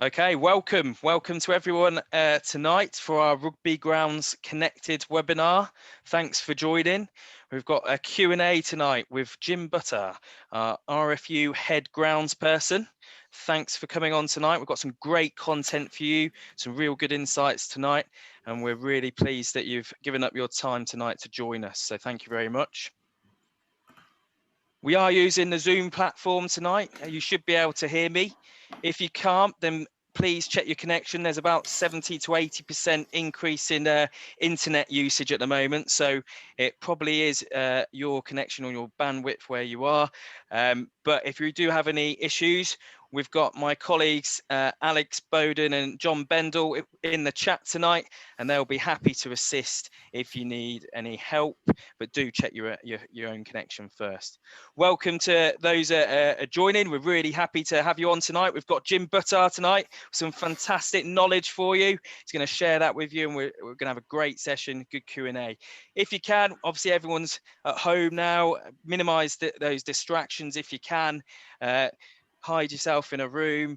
Okay, welcome to everyone tonight for our Rugby Grounds Connected webinar. Thanks for joining. We've got a Q&A tonight with Jim Buttar, our RFU Head Groundsperson. Thanks for coming on tonight. We've got some great content for you, some real good insights tonight, and we're really pleased that you've given up your time tonight to join us. So thank you very much. We are using the Zoom platform tonight. You should be able to hear me. If you can't, then please check your connection. There's about 70 to 80% increase in internet usage at the moment. So it probably is your connection or your bandwidth where you are. But if you do have any issues, we've got my colleagues, Alex Bowden and John Bendel in the chat tonight, and they'll be happy to assist if you need any help, but do check your own connection first. Welcome to those joining. We're really happy to have you on tonight. We've got Jim Buttar tonight, some fantastic knowledge for you. He's going to share that with you, and we're going to have a great session, good Q&A. If you can, obviously everyone's at home now, minimize those distractions if you can. Hide yourself in a room,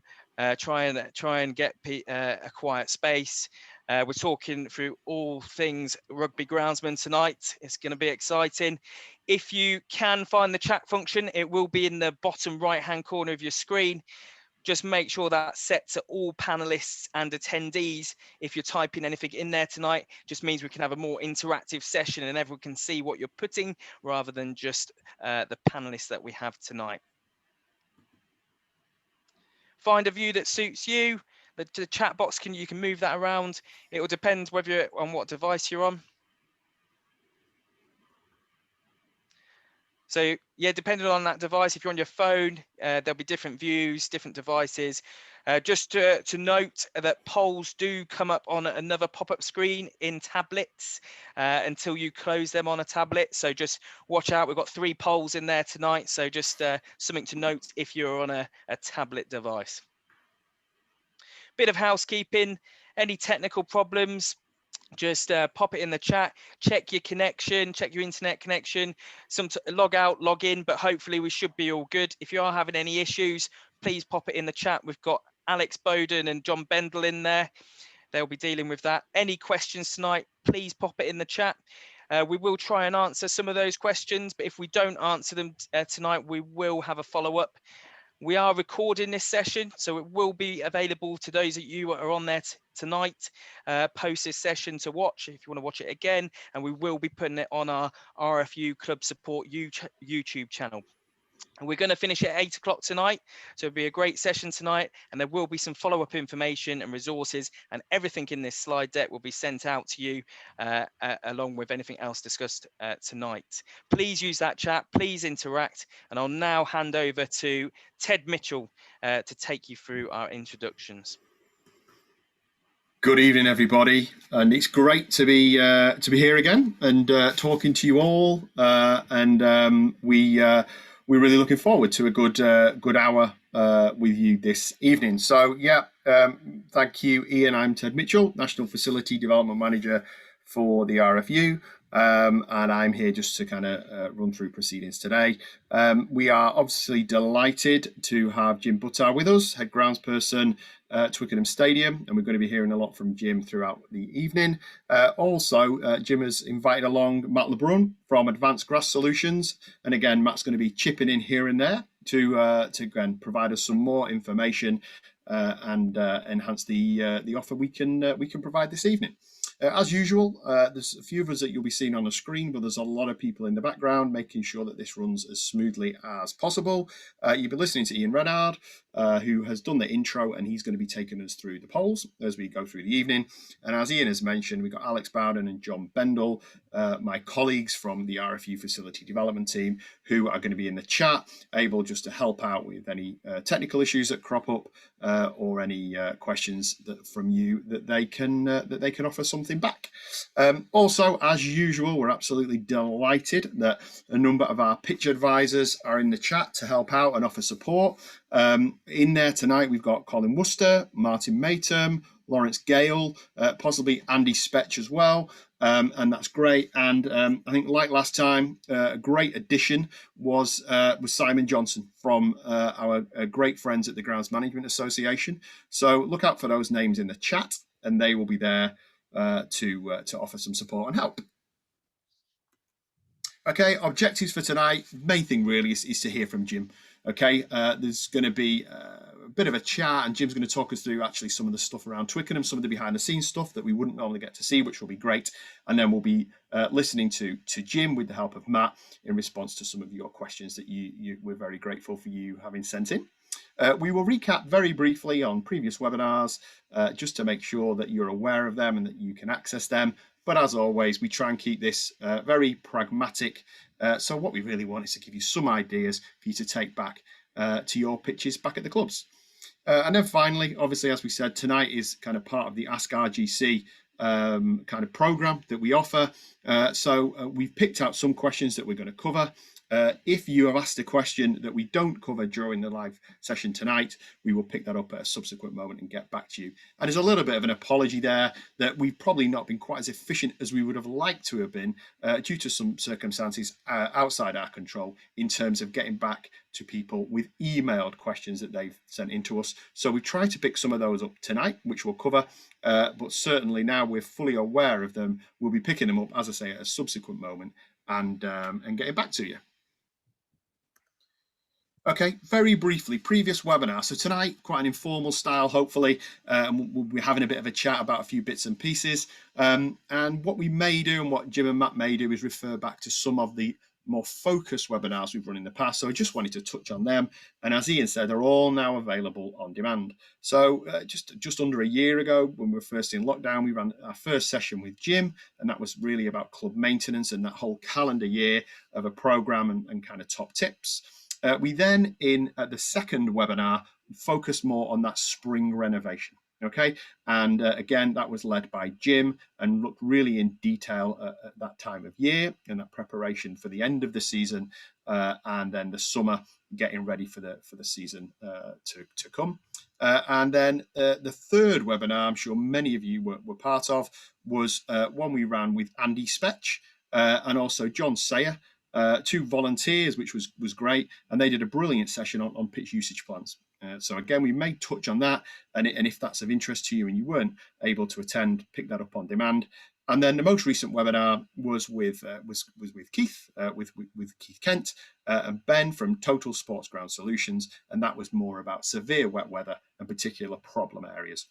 try and get a quiet space. We're talking through all things rugby groundsman tonight. It's going to be exciting. If you can find the chat function, it will be in the bottom right hand corner of your screen. Just make sure that's set to all panelists and attendees. If you're typing anything in there tonight, just means we can have a more interactive session and everyone can see what you're putting rather than just the panelists that we have tonight. Find a view that suits you. The chat box, you can move that around. It will depend whether you're on what device you're on. So yeah, depending on that device, if you're on your phone, there'll be different views, different devices. Just to note that polls do come up on another pop-up screen in tablets until you close them on a tablet. So just watch out. We've got 3 polls in there tonight. So just something to note if you're on a tablet device. Bit of housekeeping. Any technical problems, just pop it in the chat. Check your connection, check your internet connection, log out, log in, but hopefully we should be all good. If you are having any issues, please pop it in the chat. We've got Alex Bowden and John Bendel in there. They'll be dealing with that. Any questions tonight, please pop it in the chat. We will try and answer some of those questions, but if we don't answer them tonight, we will have a follow-up. We are recording this session, so it will be available to those of you who are on there tonight, post this session to watch if you want to watch it again, and we will be putting it on our RFU Club Support YouTube channel. And we're going to finish at 8 o'clock tonight, so it'll be a great session tonight, and there will be some follow-up information and resources, and everything in this slide deck will be sent out to you along with anything else discussed tonight. Please use that chat, please interact, and I'll now hand over to Ted Mitchell to take you through our introductions. Good evening, everybody, and it's great to be here again and talking to you all. We're really looking forward to a good hour with you this evening. So yeah, thank you, Ian. I'm Ted Mitchell, National Facility Development Manager for the RFU. And I'm here just to kind of run through proceedings today. We are obviously delighted to have Jim Buttar with us, Head Groundsperson at Twickenham Stadium, and we're going to be hearing a lot from Jim throughout the evening. Also, Jim has invited along Matt LeBrun from Advanced Grass Solutions, and again, Matt's going to be chipping in here and there to again provide us some more information and enhance the offer we can provide this evening. As usual, there's a few of us that you'll be seeing on the screen, but there's a lot of people in the background making sure that this runs as smoothly as possible. You'll be listening to Ian Renard, who has done the intro, and he's going to be taking us through the polls as we go through the evening. And as Ian has mentioned, we've got Alex Bowden and John Bendel, my colleagues from the RFU Facility Development Team, who are going to be in the chat, able just to help out with any technical issues that crop up or any questions from you that they can offer something back. Also, as usual, we're absolutely delighted that a number of our pitch advisors are in the chat to help out and offer support. In there tonight, we've got Colin Worcester, Martin Matum, Lawrence Gale, possibly Andy Spetch as well. and that's great. And I think, like last time, a great addition was Simon Johnson from our great friends at the Grounds Management Association. So look out for those names in the chat, and they will be there to offer some support and help. Okay, objectives for tonight. Main thing really is to hear from Jim. Okay, there's going to be a bit of a chat, and Jim's going to talk us through actually some of the stuff around Twickenham, some of the behind the scenes stuff that we wouldn't normally get to see, which will be great. And then we'll be listening to Jim with the help of Matt in response to some of your questions that we're very grateful for you having sent in. We will recap very briefly on previous webinars, just to make sure that you're aware of them and that you can access them. But as always, we try and keep this very pragmatic. So what we really want is to give you some ideas for you to take back to your pitches back at the clubs. And then finally, obviously, as we said, tonight is kind of part of the Ask RGC kind of program that we offer. So we've picked out some questions that we're going to cover. If you have asked a question that we don't cover during the live session tonight, we will pick that up at a subsequent moment and get back to you. And there's a little bit of an apology there that we've probably not been quite as efficient as we would have liked to have been due to some circumstances outside our control in terms of getting back to people with emailed questions that they've sent in to us. So we try to pick some of those up tonight, which we'll cover, but certainly now we're fully aware of them, we'll be picking them up, as I say, at a subsequent moment and getting back to you. Okay, very briefly, previous webinar. So tonight, quite an informal style, hopefully, and we'll be having a bit of a chat about a few bits and pieces. And what we may do and what Jim and Matt may do is refer back to some of the more focused webinars we've run in the past. So I just wanted to touch on them. And as Ian said, they're all now available on demand. So just under a year ago, when we were first in lockdown, we ran our first session with Jim, and that was really about club maintenance and that whole calendar year of a program and kind of top tips. We then, in the second webinar, focused more on that spring renovation. Okay, and again, that was led by Jim and looked really in detail at that time of year and that preparation for the end of the season and then the summer, getting ready for the season to come. And then the third webinar, I'm sure many of you were part of, was one we ran with Andy Spetch and also John Sayer. Two volunteers, which was great, and they did a brilliant session on pitch usage plans. So again, we may touch on that, and if that's of interest to you and you weren't able to attend, pick that up on demand. And then the most recent webinar was with Keith, with Keith Kent and Ben from Total Sports Ground Solutions, and that was more about severe wet weather and particular problem areas.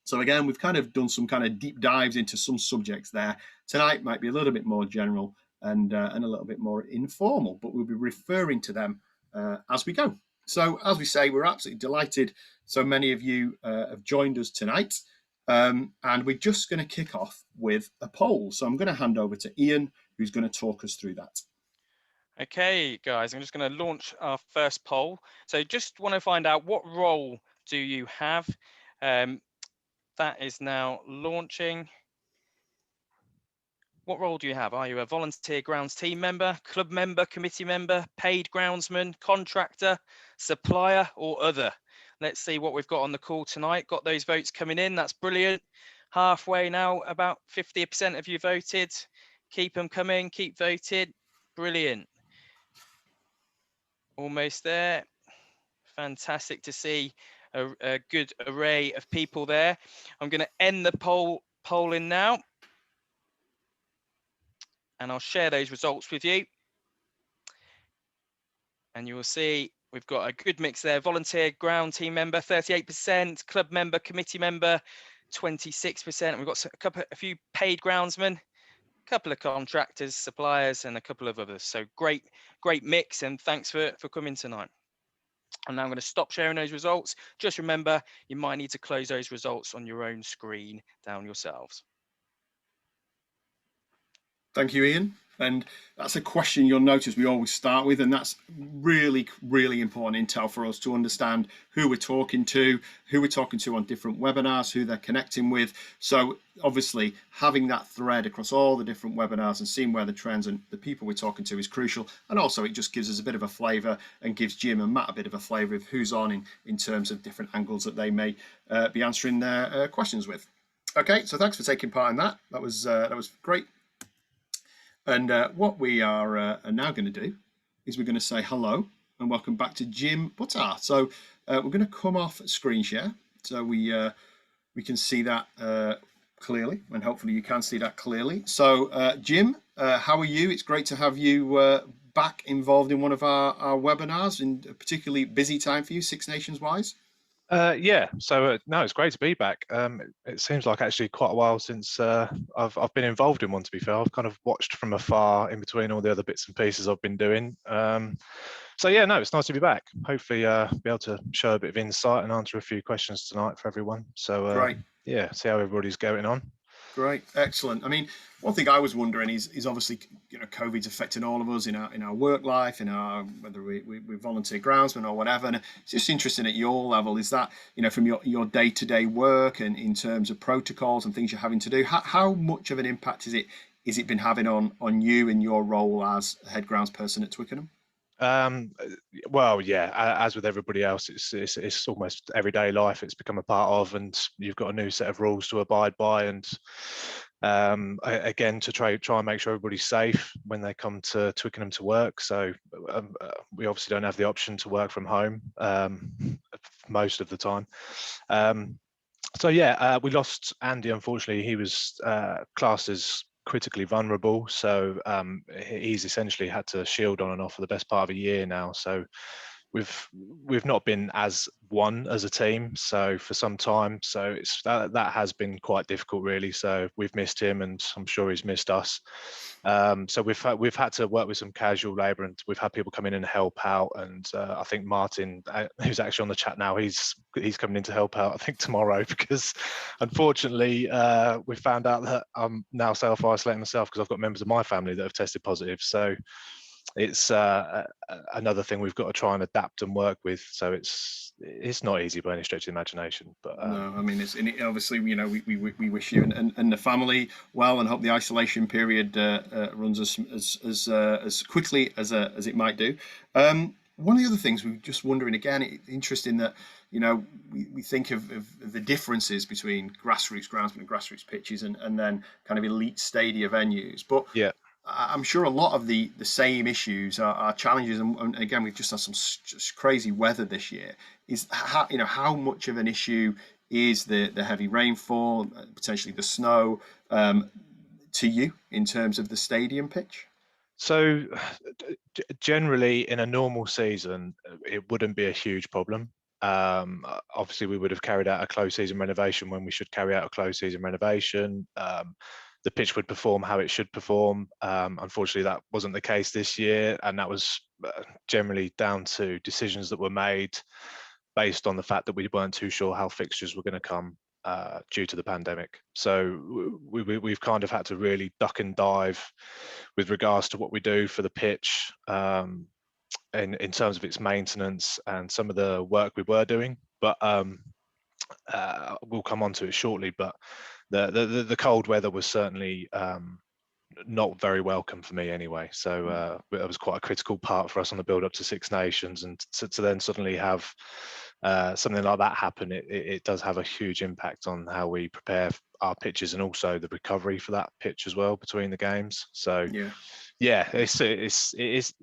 So again, we've kind of done some kind of deep dives into some subjects there. Tonight might be a little bit more general and a little bit more informal, but we'll be referring to them as we go. So as we say, we're absolutely delighted so many of you have joined us tonight, and we're just going to kick off with a poll. So I'm going to hand over to Ian, who's going to talk us through that. Okay, guys, I'm just going to launch our first poll. So just want to find out, what role do you have? That is now launching. What role do you have? Are you a volunteer grounds team member, club member, committee member, paid groundsman, contractor, supplier, or other? Let's see what we've got on the call tonight. Got those votes coming in. That's brilliant. Halfway now, about 50% of you voted. Keep them coming, keep voting. Brilliant. Almost there. Fantastic to see a good array of people there. I'm going to end the polling now, and I'll share those results with you. And you will see we've got a good mix there. Volunteer ground team member, 38%, club member, committee member, 26%. We've got a few paid groundsmen, a couple of contractors, suppliers, and a couple of others. So great mix, and thanks for coming tonight. And now I'm going to stop sharing those results. Just remember, you might need to close those results on your own screen down yourselves. Thank you, Ian. And that's a question you'll notice we always start with, and that's really, really important intel for us to understand who we're talking to on different webinars, who they're connecting with. So obviously having that thread across all the different webinars and seeing where the trends and the people we're talking to is crucial. And also it just gives us a bit of a flavour and gives Jim and Matt a bit of a flavour of who's on in terms of different angles that they may be answering their questions with. Okay, so thanks for taking part in that. That was great. And what we are now going to do is we're going to say hello and welcome back to Jim Buttar. So we're going to come off screen share so we can see that clearly, and hopefully you can see that clearly. So Jim, how are you? It's great to have you back involved in one of our webinars, in a particularly busy time for you, Six Nations wise. Yeah, so no, it's great to be back. It seems like actually quite a while since I've been involved in one. To be fair, I've kind of watched from afar in between all the other bits and pieces I've been doing. So yeah, no, it's nice to be back. Hopefully, be able to show a bit of insight and answer a few questions tonight for everyone. So Great. yeah, see how everybody's going on. Great, excellent. I mean, one thing I was wondering is obviously, COVID's affecting all of us in our work life, in our whether we're volunteer groundsmen or whatever. And it's just interesting at your level, is that, from your day-to-day work and in terms of protocols and things you're having to do, how much of an impact is it been having on you in your role as head groundsperson at Twickenham? Well, yeah, as with everybody else, it's almost everyday life. It's become a part of, and you've got a new set of rules to abide by, and again to try and make sure everybody's safe when they come to Twickenham to work. So we obviously don't have the option to work from home most of the time. So yeah, we lost Andy. Unfortunately, he was classed as critically vulnerable, so he's essentially had to shield on and off for the best part of a year now. So we've not been as one as a team, so for some time. So it's that has been quite difficult, really. So we've missed him, and I'm sure he's missed us. So we've had to work with some casual labour, and we've had people come in and help out. And I think Martin, who's actually on the chat now, he's coming in to help out, I think, tomorrow, because unfortunately we found out that I'm now self-isolating myself because I've got members of my family that have tested positive. So it's another thing we've got to try and adapt and work with. So it's not easy by any stretch of the imagination. But no, I mean, obviously, we wish you and the family well, and hope the isolation period runs as quickly as it might do. One of the other things we were just wondering, again, interesting that we think of the differences between grassroots groundsmen and grassroots pitches and then kind of elite stadia venues, but yeah. I'm sure a lot of the same issues are challenges, and again, we've just had some just crazy weather this year. Is how much of an issue is the heavy rainfall, potentially the snow, to you in terms of the stadium pitch? So generally, in a normal season, it wouldn't be a huge problem. Obviously, we would have carried out a closed season renovation when we should carry out a closed season renovation. The pitch would perform how it should perform. Unfortunately, that wasn't the case this year, and that was generally down to decisions that were made based on the fact that we weren't too sure how fixtures were going to come due to the pandemic. So we've kind of had to really duck and dive with regards to what we do for the pitch in terms of its maintenance and some of the work we were doing. But we'll come on to it shortly. But the cold weather was certainly not very welcome for me anyway. So it was quite a critical part for us on the build up to Six Nations, and to then suddenly have something like that happen, it does have a huge impact on how we prepare our pitches and also the recovery for that pitch as well between the games. So yeah, it is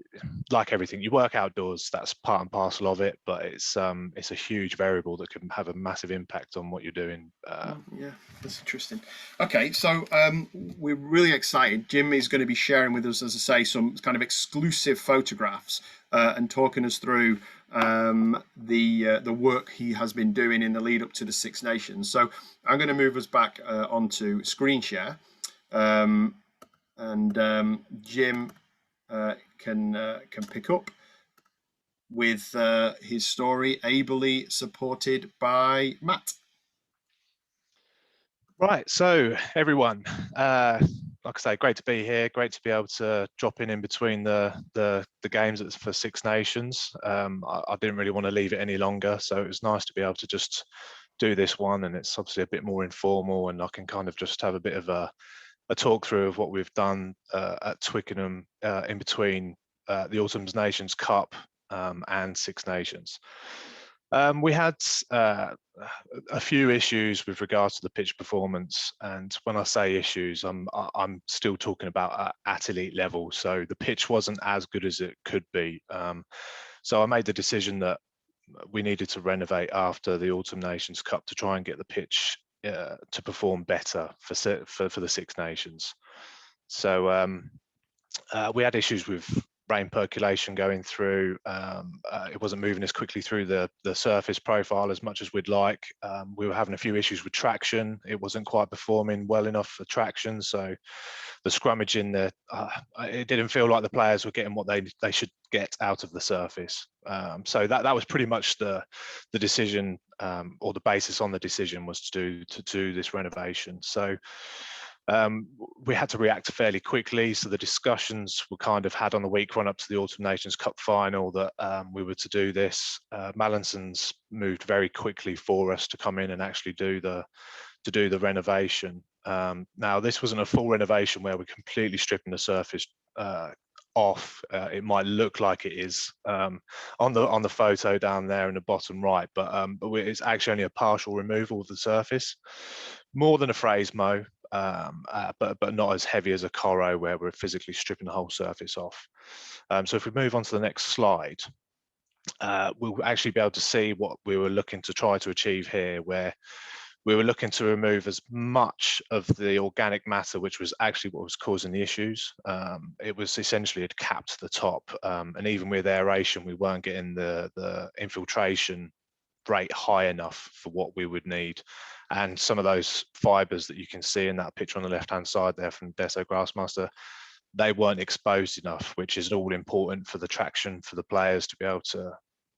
like everything. You work outdoors, that's part and parcel of it, but it's a huge variable that can have a massive impact on what you're doing. Yeah, that's interesting. Okay, so we're really excited. Jim is going to be sharing with us, as I say, some kind of exclusive photographs and talking us through the work he has been doing in the lead up to the Six Nations. So I'm going to move us back onto screen share. And Jim can pick up with his story, ably supported by Matt. Right, so everyone, like I say, great to be here. Great to be able to drop in between the games for Six Nations. I didn't really want to leave it any longer, so it was nice to be able to just do this one, and it's obviously a bit more informal, and I can kind of just have a bit of a talk through of what we've done at Twickenham in between the Autumn Nations Cup and Six Nations. We had a few issues with regards to the pitch performance, and when I say issues, I'm still talking about at elite level. So the pitch wasn't as good as it could be. So I made the decision that we needed to renovate after the Autumn Nations Cup to try and get the pitch to perform better for the Six Nations. So we had issues with rain percolation going through. It wasn't moving as quickly through the surface profile as much as we'd like. We were having a few issues with traction. It wasn't quite performing well enough for traction. So the scrummage in there, it didn't feel like the players were getting what they should get out of the surface. So that was pretty much the decision, or the basis on the decision was to do this renovation. So we had to react fairly quickly. So the discussions were kind of had on the week run up to the Autumn Nations Cup final that we were to do this. Mallinson's moved very quickly for us to come in and actually do the renovation. Now this wasn't a full renovation where we're completely stripping the surface off. It might look like it is on the photo down there in the bottom right, but it's actually only a partial removal of the surface, more than a phrase mow. But not as heavy as a corro where we're physically stripping the whole surface off. So if we move on to the next slide, we'll actually be able to see what we were looking to try to achieve here, where we were looking to remove as much of the organic matter, which was actually what was causing the issues. It was essentially had capped the top, and even with aeration, we weren't getting the infiltration rate high enough for what we would need. And some of those fibers that you can see in that picture on the left hand side there from Deso Grassmaster, they weren't exposed enough, which is all important for the traction for the players to be able to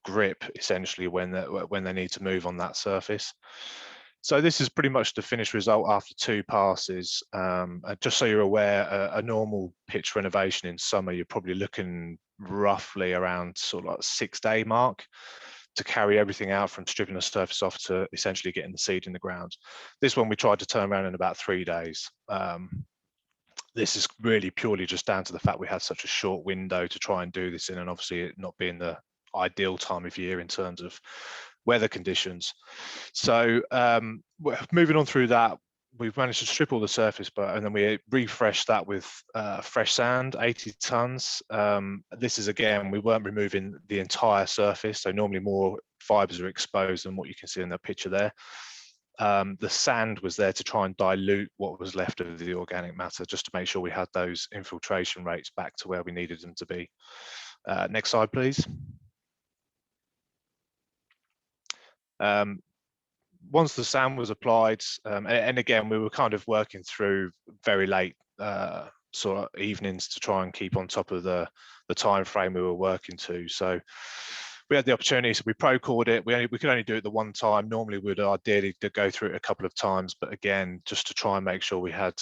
grip essentially when they need to move on that surface. So this is pretty much the finished result after 2 passes. Just so you're aware, a normal pitch renovation in summer, you're probably looking roughly around sort of like 6-day mark to carry everything out from stripping the surface off to essentially getting the seed in the ground. This one we tried to turn around in about 3 days. This is really purely just down to the fact we had such a short window to try and do this in, and obviously it not being the ideal time of year in terms of weather conditions. So moving on through that, we've managed to strip all the surface, and then we refreshed that with fresh sand, 80 tons. This is, again, we weren't removing the entire surface, so normally more fibers are exposed than what you can see in the picture there. The sand was there to try and dilute what was left of the organic matter, just to make sure we had those infiltration rates back to where we needed them to be. Next slide, please. Once the sand was applied, and again, we were kind of working through very late sort of evenings to try and keep on top of the time frame we were working to. So we had the opportunity, so we pro-cored it. We could only do it the one time. Normally we'd ideally go through it a couple of times, but again, just to try and make sure we had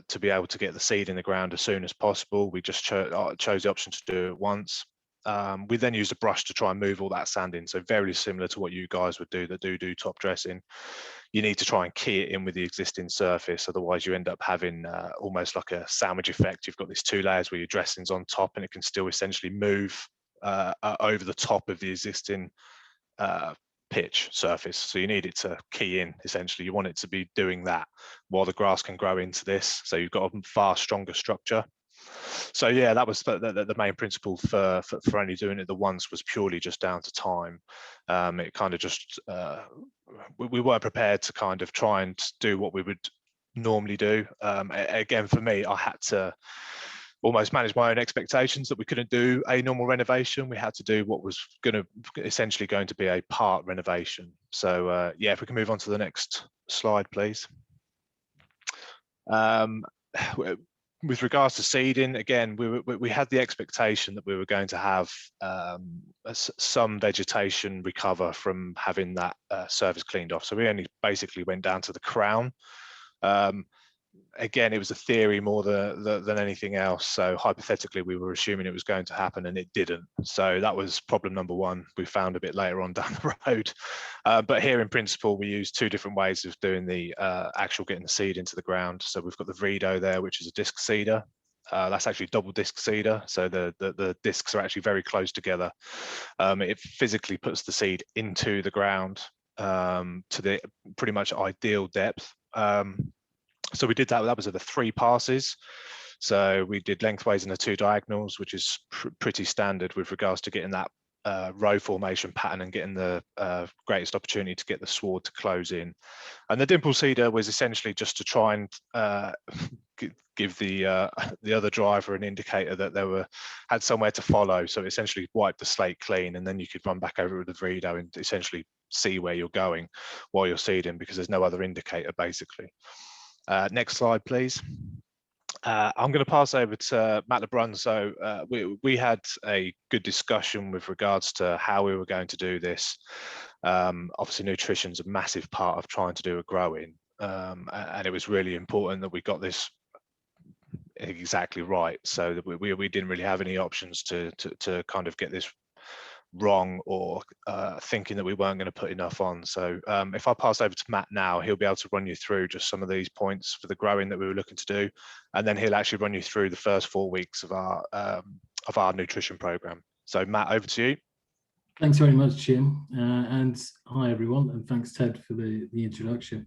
to be able to get the seed in the ground as soon as possible, we just chose the option to do it once. We then used a brush to try and move all that sand in. So very similar to what you guys would do that do top dressing. You need to try and key it in with the existing surface. Otherwise you end up having almost like a sandwich effect. You've got these 2 layers where your dressing's on top and it can still essentially move over the top of the existing pitch surface. So you need it to key in, essentially. You want it to be doing that while the grass can grow into this. So you've got a far stronger structure. So yeah, that was the main principle for only doing it the once, was purely just down to time. It kind of just, we weren't prepared to kind of try and do what we would normally do. Again, for me, I had to almost manage my own expectations that we couldn't do a normal renovation. We had to do what was essentially going to be a part renovation. So yeah, if we can move on to the next slide, please. With regards to seeding, again, we had the expectation that we were going to have some vegetation recover from having that surface cleaned off. So we only basically went down to the crown. Again, it was a theory more than anything else. So hypothetically, we were assuming it was going to happen, and it didn't. So that was problem number one. We found a bit later on down the road. But here, in principle, we used 2 different ways of doing the actual getting the seed into the ground. So we've got the Vredo there, which is a disc seeder. That's actually double disc seeder, so the discs are actually very close together. It physically puts the seed into the ground to the pretty much ideal depth. So we did that. That was at the 3 passes. So we did lengthways and the 2 diagonals, which is pretty standard with regards to getting that row formation pattern and getting the greatest opportunity to get the sward to close in. And the dimple seeder was essentially just to try and give the other driver an indicator that they had somewhere to follow. So essentially wipe the slate clean, and then you could run back over with the Vredo and essentially see where you're going while you're seeding, because there's no other indicator basically. Next slide, please. I'm going to pass over to Matt LeBrun. So we had a good discussion with regards to how we were going to do this. Obviously, nutrition is a massive part of trying to do a grow-in, and it was really important that we got this exactly right, so that we didn't really have any options to kind of get this wrong, or thinking that we weren't going to put enough on. So if I pass over to Matt now, he'll be able to run you through just some of these points for the growing that we were looking to do, and then he'll actually run you through the first 4 weeks of our nutrition program. So Matt, over to you. Thanks very much, Jim, and hi everyone, and thanks Ted for the introduction.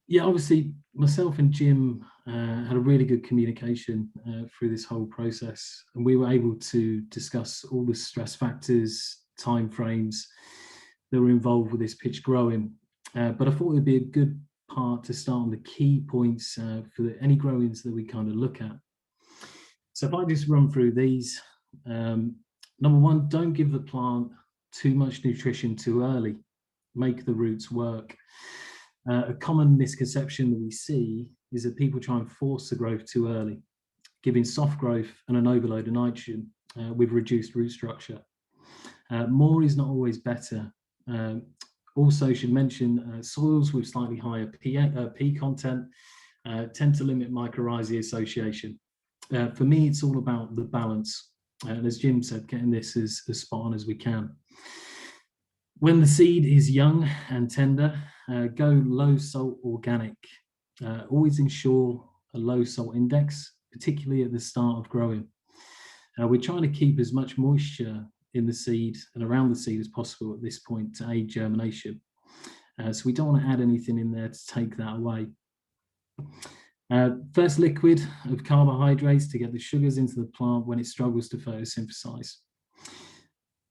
Yeah, obviously myself and Jim had a really good communication through this whole process, and we were able to discuss all the stress factors, time frames that were involved with this pitch growing. But I thought it would be a good part to start on the key points for any grow-ins that we kind of look at. So if I just run through these, number one, don't give the plant too much nutrition too early. Make the roots work. A common misconception that we see is that people try and force the growth too early, giving soft growth and an overload of nitrogen with reduced root structure. More is not always better. Also should mention soils with slightly higher P content tend to limit mycorrhizae association. For me, it's all about the balance. And as Jim said, getting this as spot on as we can. When the seed is young and tender, go low salt organic. Always ensure a low salt index, particularly at the start of growing. We're trying to keep as much moisture in the seed and around the seed as possible at this point to aid germination. So we don't want to add anything in there to take that away. First liquid of carbohydrates to get the sugars into the plant when it struggles to photosynthesize.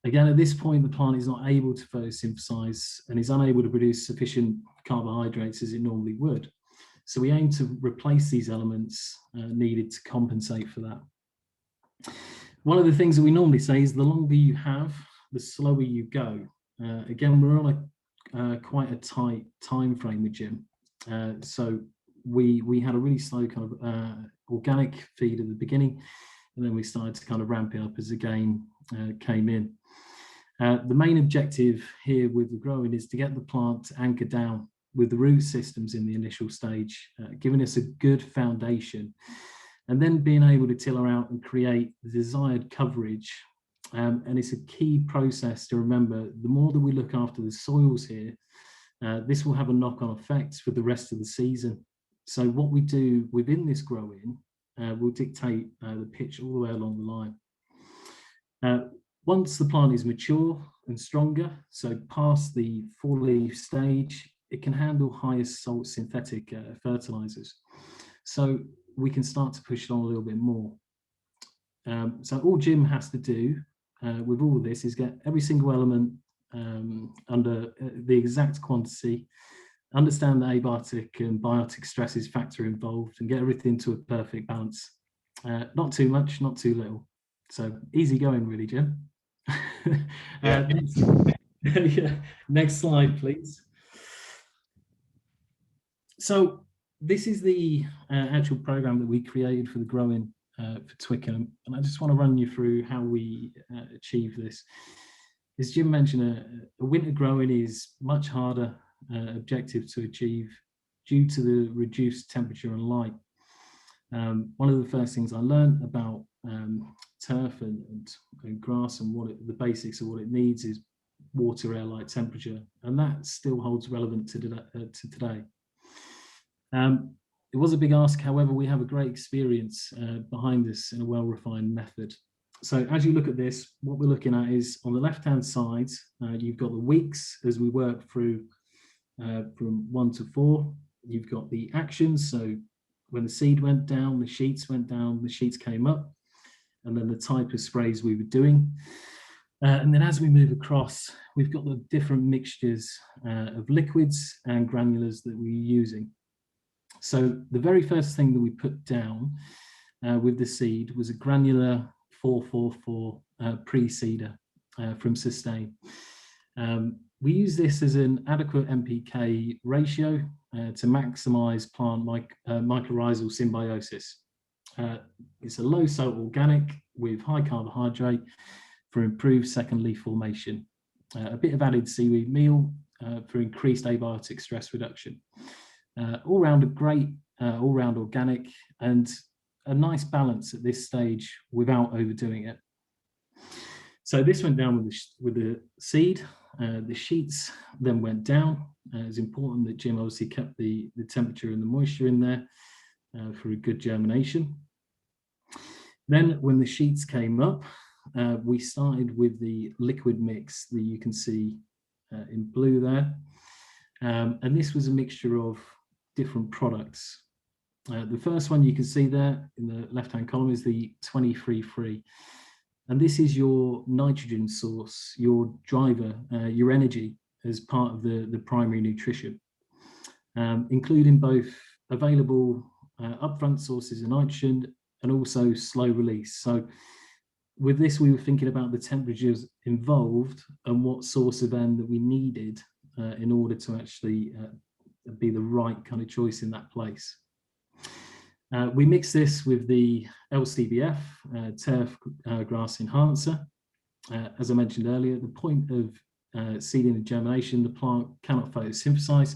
Again, at this point, the plant is not able to photosynthesize and is unable to produce sufficient carbohydrates as it normally would. So we aim to replace these elements needed to compensate for that. One of the things that we normally say is the longer you have, the slower you go. Again, we're on quite a tight time frame with Jim. So we had a really slow kind of organic feed at the beginning, and then we started to kind of ramp it up as the game came in. The main objective here with the growing is to get the plant to anchor down with the root systems in the initial stage, giving us a good foundation, and then being able to tiller out and create the desired coverage. And it's a key process to remember. The more that we look after the soils here, this will have a knock-on effect for the rest of the season. So what we do within this growing will dictate the pitch all the way along the line. Once the plant is mature and stronger, so past the 4-leaf stage, it can handle higher salt synthetic fertilizers. So we can start to push it on a little bit more. So all Jim has to do with all of this is get every single element under the exact quantity, understand the abiotic and biotic stresses factor involved, and get everything to a perfect balance. Not too much, not too little. So easy going, really, Jim. Yeah. Next slide, please. So this is the actual program that we created for the growing for Twickenham, and I just want to run you through how we achieve this. As Jim mentioned, a winter growing is much harder objective to achieve due to the reduced temperature and light. One of the first things I learned about turf and grass and the basics of what it needs is water, air, light, temperature, and that still holds relevant to today. It was a big ask, however, we have a great experience behind this in a well-refined method. So as you look at this, what we're looking at is on the left-hand side, you've got the weeks as we work through from 1 to 4. You've got the actions, so when the seed went down, the sheets went down, the sheets came up, and then the type of sprays we were doing. And then as we move across, we've got the different mixtures of liquids and granulars that we're using. So the very first thing that we put down with the seed was a granular 444 pre-seeder from Sustain. We use this as an adequate NPK ratio to maximize plant mycorrhizal symbiosis. It's a low salt organic with high carbohydrate for improved second leaf formation. A bit of added seaweed meal for increased abiotic stress reduction. All round a great, all round organic, and a nice balance at this stage without overdoing it. So this went down with the seed. The sheets then went down. It's important that Jim obviously kept the temperature and the moisture in there for a good germination. Then when the sheets came up, we started with the liquid mix that you can see in blue there. And this was a mixture of different products. The first one you can see there in the left-hand column is the 23-3. And this is your nitrogen source, your driver, your energy as part of the primary nutrition, including both available upfront sources of nitrogen and also slow release. So with this, we were thinking about the temperatures involved and what source of N that we needed in order to actually be the right kind of choice in that place. We mix this with the LCBF, turf grass enhancer. As I mentioned earlier, the point of seeding and germination, the plant cannot photosynthesize.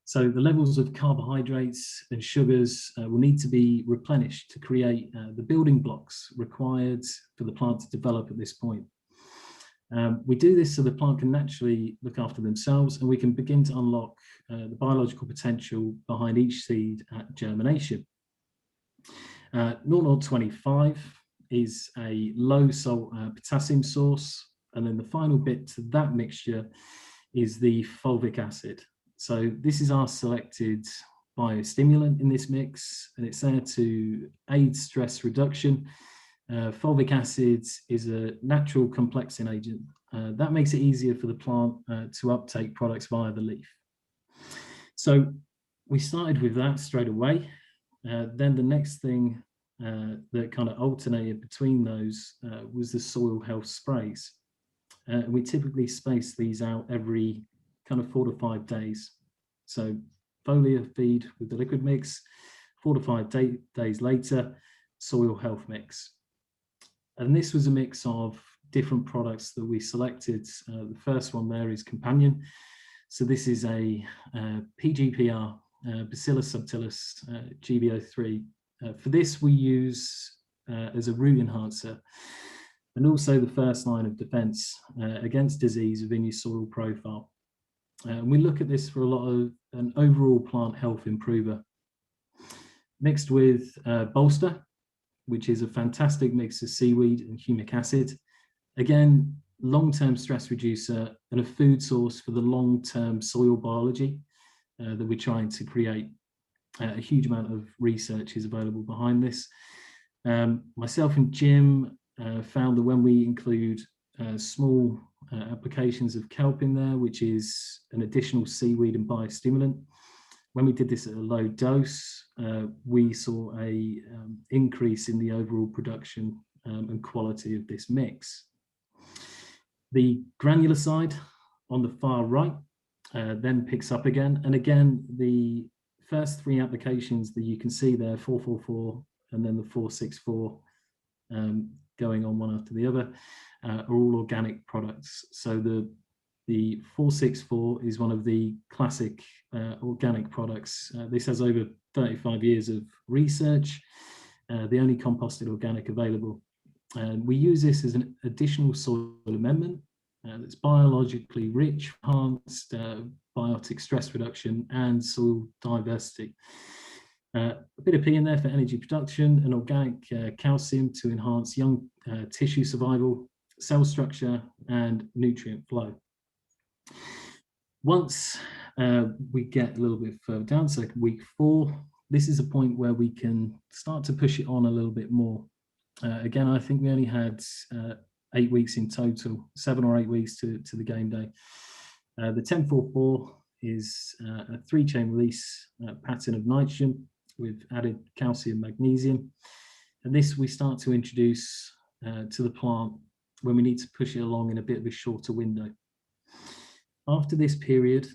So the levels of carbohydrates and sugars will need to be replenished to create the building blocks required for the plant to develop at this point. We do this so the plant can naturally look after themselves, and we can begin to unlock the biological potential behind each seed at germination. 0025 is a low salt potassium source, and then the final bit to that mixture is the fulvic acid. So this is our selected biostimulant in this mix, and it's there to aid stress reduction. Fulvic acid is a natural complexing agent. That makes it easier for the plant to uptake products via the leaf. So we started with that straight away. Then the next thing that kind of alternated between those was the soil health sprays. We typically space these out every kind of 4 to 5 days. So foliar feed with the liquid mix, 4 to 5 days later, soil health mix. And this was a mix of different products that we selected. The first one there is Companion. So this is a PGPR, Bacillus subtilis GBO3. For this we use as a root enhancer, and also the first line of defense against disease within your soil profile. We look at this for a lot of an overall plant health improver. Mixed with Bolster, which is a fantastic mix of seaweed and humic acid. Again, long-term stress reducer and a food source for the long-term soil biology that we're trying to create. A huge amount of research is available behind this. Myself and Jim found that when we include small applications of kelp in there, which is an additional seaweed and biostimulant, when we did this at a low dose, we saw a increase in the overall production and quality of this mix. The granular side on the far right then picks up again, and again the first 3 applications that you can see there, 444 and then the 464 going on one after the other, are all organic products. So the 464 is one of the classic organic products. This has over 35 years of research, the only composted organic available. We use this as an additional soil amendment that's biologically rich, enhanced biotic stress reduction and soil diversity. A bit of P in there for energy production, and organic calcium to enhance young tissue survival, cell structure, and nutrient flow. Once we get a little bit further down, so week 4, this is a point where we can start to push it on a little bit more. Again, I think we only had 8 weeks in total, 7 or 8 weeks to the game day. The 10-4-4 is a 3-chain release pattern of nitrogen with added calcium, magnesium. And this we start to introduce to the plant when we need to push it along in a bit of a shorter window. After this period,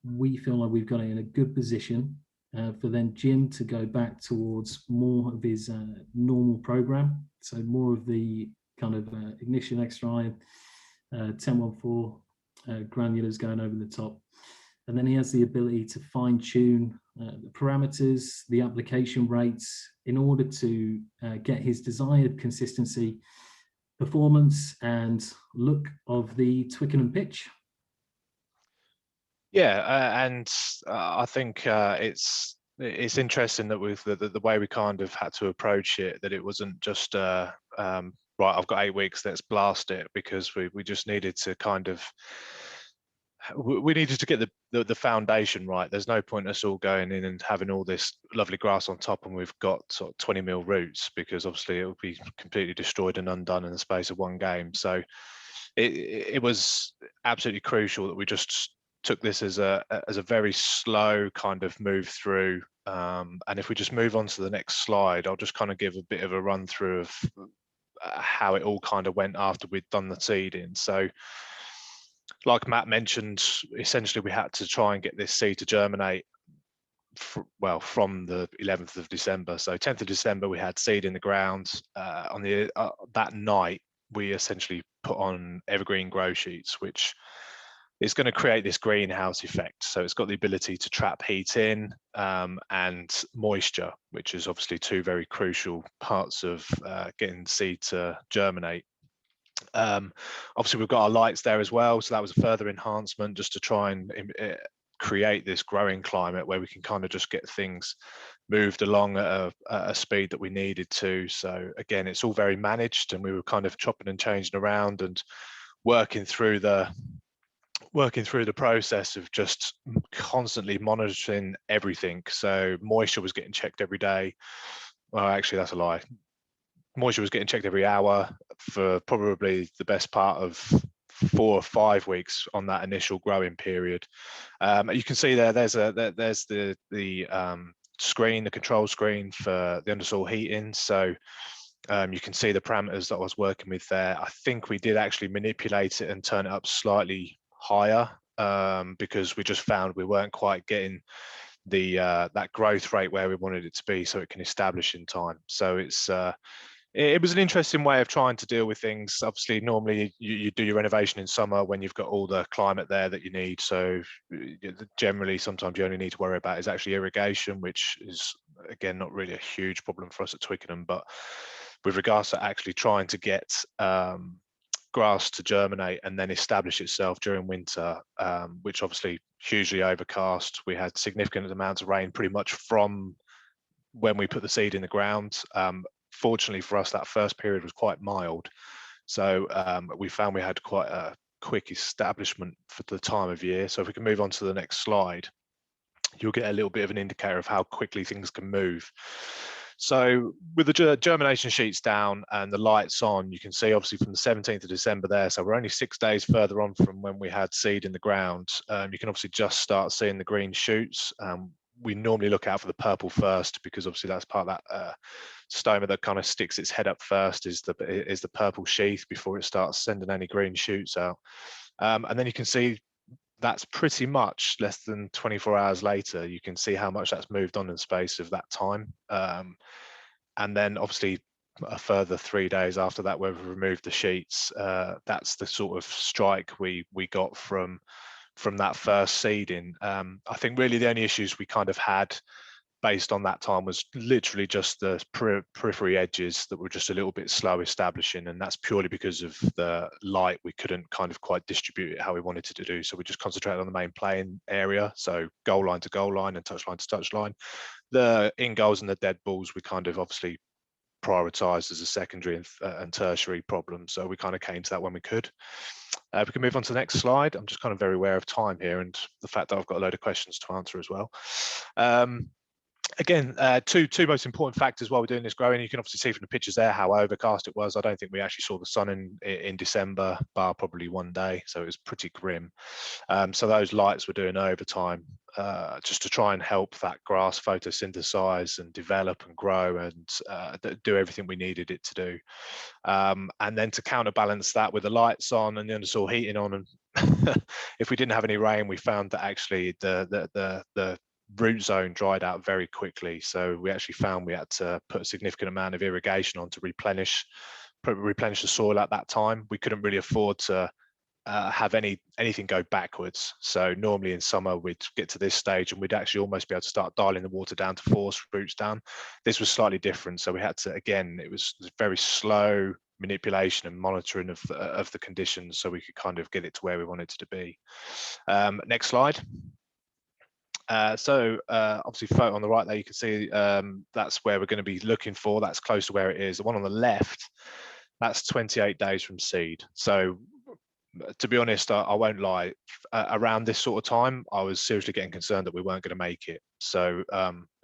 we feel like we've got it in a good position for then Jim to go back towards more of his normal program. So more of the kind of ignition extra iron, 10-1-4, granulars going over the top. And then he has the ability to fine tune the parameters, the application rates in order to get his desired consistency, performance and look of the Twickenham pitch. Yeah, and I think it's interesting that with the way we kind of had to approach it, that it wasn't just right, I've got 8 weeks, let's blast it, because we just needed to kind of, we needed to get the foundation right. There's no point us all going in and having all this lovely grass on top and we've got sort of 20 mil roots, because obviously it will be completely destroyed and undone in the space of one game. So it was absolutely crucial that we just took this as a very slow kind of move through. And if we just move on to the next slide, I'll just kind of give a bit of a run through of how it all kind of went after we'd done the seeding. So like Matt mentioned, essentially we had to try and get this seed to germinate from the 11th of December. So 10th of December, we had seed in the ground. On the that night, we essentially put on evergreen grow sheets, which is going to create this greenhouse effect. So it's got the ability to trap heat in and moisture, which is obviously 2 very crucial parts of getting seed to germinate. Obviously, we've got our lights there as well, so that was a further enhancement just to try and create this growing climate where we can kind of just get things moved along at a speed that we needed to. So again, it's all very managed, and we were kind of chopping and changing around and working through the process of just constantly monitoring everything. So moisture was getting checked every day. Well, actually, that's a lie. Moisture was getting checked every hour for probably the best part of 4 or 5 weeks on that initial growing period. You can see there's the screen, the control screen for the undersoil heating. So you can see the parameters that I was working with there. I think we did actually manipulate it and turn it up slightly higher because we just found we weren't quite getting the that growth rate where we wanted it to be, so it can establish in time. So it was an interesting way of trying to deal with things. Obviously, normally you do your renovation in summer when you've got all the climate there that you need. So generally, sometimes you only need to worry about is actually irrigation, which is, again, not really a huge problem for us at Twickenham. But with regards to actually trying to get grass to germinate and then establish itself during winter, which obviously hugely overcast. We had significant amounts of rain pretty much from when we put the seed in the ground. Fortunately for us, that first period was quite mild. So we found we had quite a quick establishment for the time of year. So if we can move on to the next slide, you'll get a little bit of an indicator of how quickly things can move. So with the germination sheets down and the lights on, you can see obviously from the 17th of December there, so we're only 6 days further on from when we had seed in the ground. You can obviously just start seeing the green shoots. We normally look out for the purple first, because obviously that's part of that stoma that kind of sticks its head up first, is the purple sheath before it starts sending any green shoots out. And then you can see that's pretty much less than 24 hours later. You can see how much that's moved on in the space of that time. And then obviously a further 3 days after that, where we've removed the sheets, that's the sort of strike we got from that first seeding. I think really the only issues we kind of had based on that time was literally just the periphery edges that were just a little bit slow establishing, and that's purely because of the light. We couldn't kind of quite distribute it how we wanted to do, so we just concentrated on the main playing area, so goal line to goal line and touch line to touch line. The in goals and the dead balls we kind of obviously prioritised as a secondary and tertiary problem, so we kind of came to that when we could. We can move on to the next slide. I'm just kind of very aware of time here and the fact that I've got a load of questions to answer as well. Again, two most important factors while we're doing this growing. You can obviously see from the pictures there how overcast it was. I don't think we actually saw the sun in December, bar probably one day, so it was pretty grim. So those lights were doing overtime just to try and help that grass photosynthesize and develop and grow and do everything we needed it to do. And then to counterbalance that with the lights on and the undersoil heating on, and if we didn't have any rain, we found that actually the root zone dried out very quickly, so we actually found we had to put a significant amount of irrigation on to replenish the soil at that time. We couldn't really afford to have anything go backwards, so normally in summer we'd get to this stage and we'd actually almost be able to start dialing the water down to force roots down. This was slightly different, so we had to, again, it was very slow manipulation and monitoring of the conditions so we could kind of get it to where we wanted it to be. Next slide. Obviously photo on the right there, you can see that's where we're going to be looking for. That's close to where it is. The one on the left, that's 28 days from seed. So to be honest, I won't lie, around this sort of time, I was seriously getting concerned that we weren't going to make it. So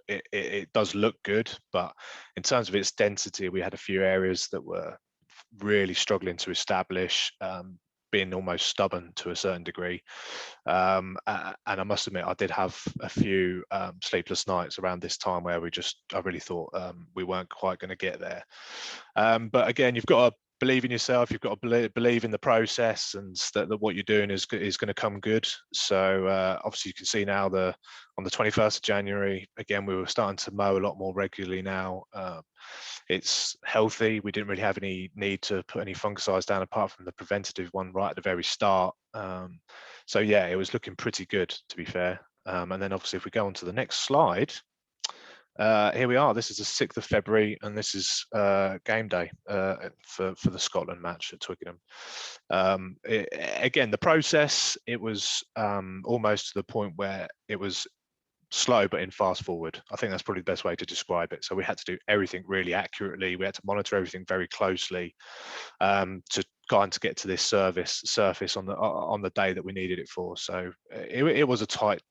it does look good, but in terms of its density, we had a few areas that were really struggling to establish, being almost stubborn to a certain degree. And I must admit, I did have a few sleepless nights around this time where I really thought we weren't quite going to get there. But again, you've got to believe in yourself, you've got to believe in the process, and that what you're doing is going to come good. So obviously you can see now on the 21st of January, again, we were starting to mow a lot more regularly now. It's healthy. We didn't really have any need to put any fungicides down apart from the preventative one right at the very start. So yeah, it was looking pretty good, to be fair. And then obviously if we go on to the next slide, here we are. This is the 6th of February, and this is game day for the Scotland match at Twickenham. Again, the process, it was almost to the point where it was slow but in fast forward. I think that's probably the best way to describe it. So we had to do everything really accurately. We had to monitor everything very closely to kind of get to this surface on the day that we needed it for. So it was a tight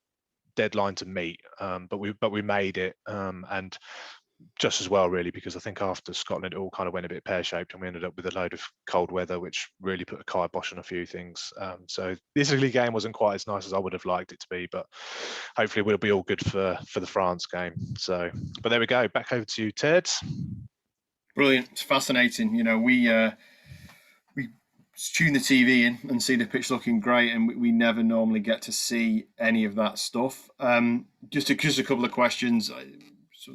deadline to meet, but we made it, and just as well really, because I think after Scotland it all kind of went a bit pear-shaped and we ended up with a load of cold weather which really put a kibosh on a few things. So this Italy game wasn't quite as nice as I would have liked it to be, but hopefully we'll be all good for the France game. So, but there we go, back over to you, Ted. Brilliant. It's fascinating. You know, we tune the TV in and see the pitch looking great, and we never normally get to see any of that stuff. Just a couple of questions.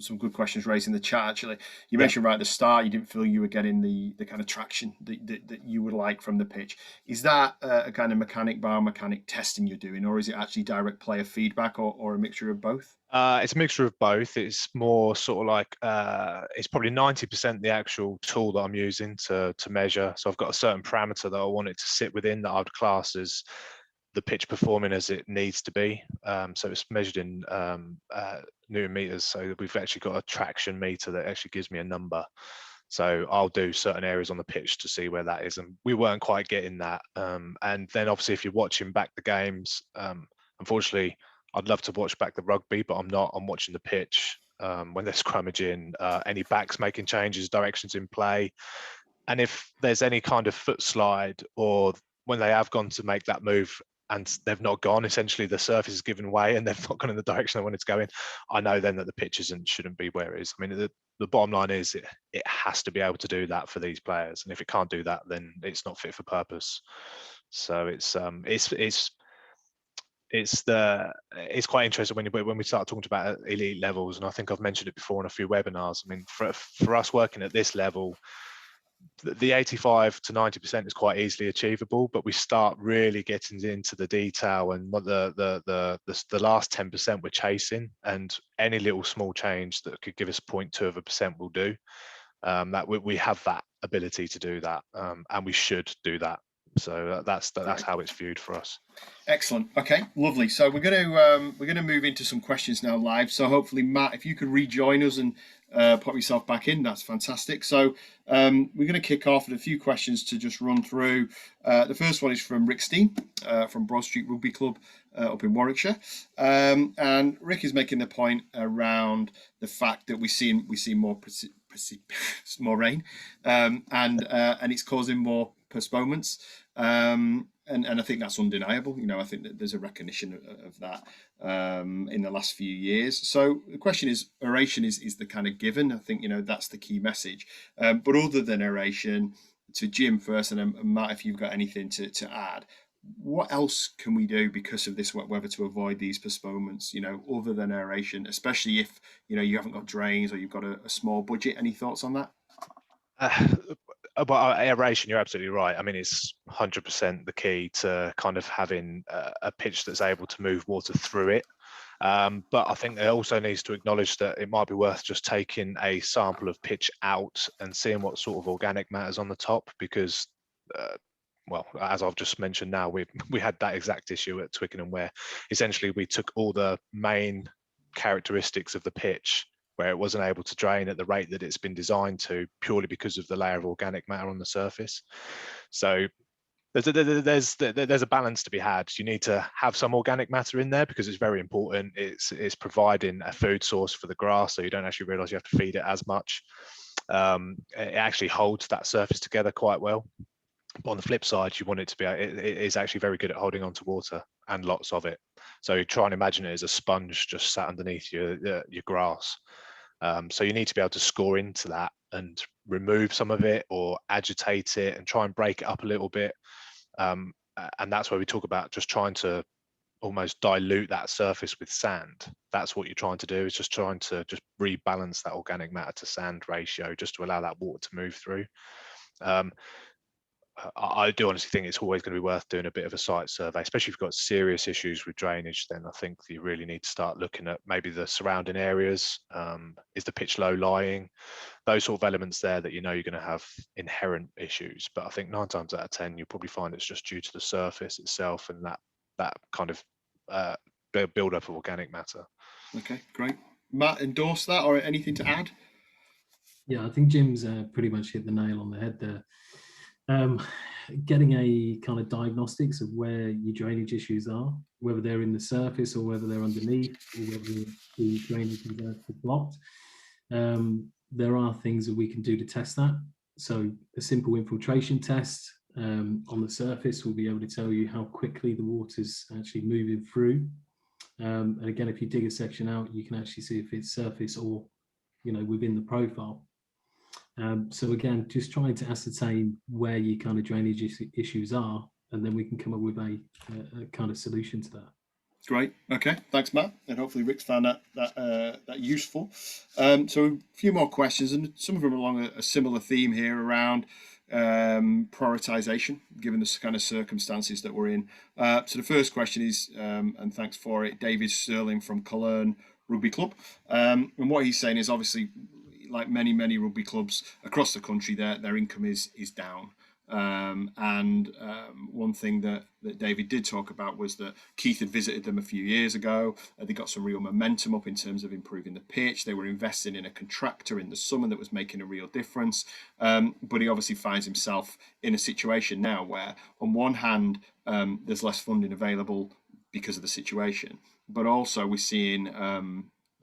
Some good questions raised in the chat, actually. You mentioned right at the start you didn't feel you were getting the kind of traction that you would like from the pitch. Is that a kind of biomechanic testing you're doing, or is it actually direct player feedback, or a mixture of both? It's a mixture of both. It's more sort of like, it's probably 90% the actual tool that I'm using to measure. So I've got a certain parameter that I want it to sit within that I would class as the pitch performing as it needs to be. So it's measured in Newton meters. So we've actually got a traction meter that actually gives me a number. So I'll do certain areas on the pitch to see where that is. And we weren't quite getting that. And then obviously if you're watching back the games, unfortunately, I'd love to watch back the rugby, but I'm not. I'm watching the pitch when they're scrummaging, any backs making changes, directions in play. And if there's any kind of foot slide, or when they have gone to make that move and they've not gone, essentially the surface is given way and they've not gone in the direction I wanted to go in, I know then that the pitch shouldn't be where it is. I mean, the bottom line is it has to be able to do that for these players. And if it can't do that, then it's not fit for purpose. So it's quite interesting when we start talking about elite levels, and I think I've mentioned it before on a few webinars. I mean, for us working at this level, the 85 to 90% is quite easily achievable, but we start really getting into the detail, and the last 10% we're chasing, and any little small change that could give us 0.2% will do. That we have that ability to do that, and we should do that. So that's how it's viewed for us. Excellent. Okay, lovely. So we're going to move into some questions now live. So hopefully, Matt, if you could rejoin us and pop yourself back in, that's fantastic. So we're going to kick off with a few questions to just run through. The first one is from Rick Steen from Broad Street Rugby Club up in Warwickshire, and Rick is making the point around the fact that we see more more rain, and it's causing more postponements. And I think that's undeniable. You know, I think that there's a recognition of that in the last few years. So the question is, aeration is the kind of given. I think, you know, that's the key message. But other than aeration, to Jim first, and Matt, if you've got anything to add, what else can we do because of this wet weather to avoid these postponements, you know, other than aeration, especially if, you know, you haven't got drains or you've got a small budget? Any thoughts on that? About aeration, you're absolutely right. I mean, it's 100% the key to kind of having a pitch that's able to move water through it. But I think it also needs to acknowledge that it might be worth just taking a sample of pitch out and seeing what sort of organic matter's on the top, because well, as I've just mentioned now, we had that exact issue at Twickenham, where essentially we took all the main characteristics of the pitch, where it wasn't able to drain at the rate that it's been designed to, purely because of the layer of organic matter on the surface. So there's a balance to be had. You need to have some organic matter in there because it's very important. It's providing a food source for the grass, so you don't actually realise you have to feed it as much. It actually holds that surface together quite well. But on the flip side, you want it to be, it is actually very good at holding on to water, and lots of it. So try and imagine it as a sponge just sat underneath your grass. So you need to be able to score into that and remove some of it or agitate it and try and break it up a little bit. And that's where we talk about just trying to almost dilute that surface with sand. That's what you're trying to do, is just trying to just rebalance that organic matter to sand ratio, just to allow that water to move through. I do honestly think it's always going to be worth doing a bit of a site survey, especially if you've got serious issues with drainage. Then I think you really need to start looking at maybe the surrounding areas. Is the pitch low lying? Those sort of elements there that you know you're going to have inherent issues. But I think 9 times out of 10, you'll probably find it's just due to the surface itself and that kind of build up of organic matter. Okay, great. Matt, endorse that, or anything to add? Yeah, I think Jim's pretty much hit the nail on the head there. Getting a kind of diagnostics of where your drainage issues are, whether they're in the surface or whether they're underneath, or whether the drainage is blocked. There are things that we can do to test that. So a simple infiltration test on the surface will be able to tell you how quickly the water's actually moving through. And again, if you dig a section out, you can actually see if it's surface or, you know, within the profile. So again, just trying to ascertain where your kind of drainage issues are, and then we can come up with a kind of solution to that. Great. Okay. Thanks, Matt. And hopefully Rick's found that useful. So a few more questions, and some of them along a similar theme here around prioritization, given the kind of circumstances that we're in. So the first question is, and thanks for it, David Sterling from Cologne Rugby Club. And what he's saying is, obviously, like many rugby clubs across the country, their income is down. One thing that David did talk about was that Keith had visited them a few years ago. They got some real momentum up in terms of improving the pitch. They were investing in a contractor in the summer that was making a real difference. But he obviously finds himself in a situation now where, on one hand, there's less funding available because of the situation, but also we're seeing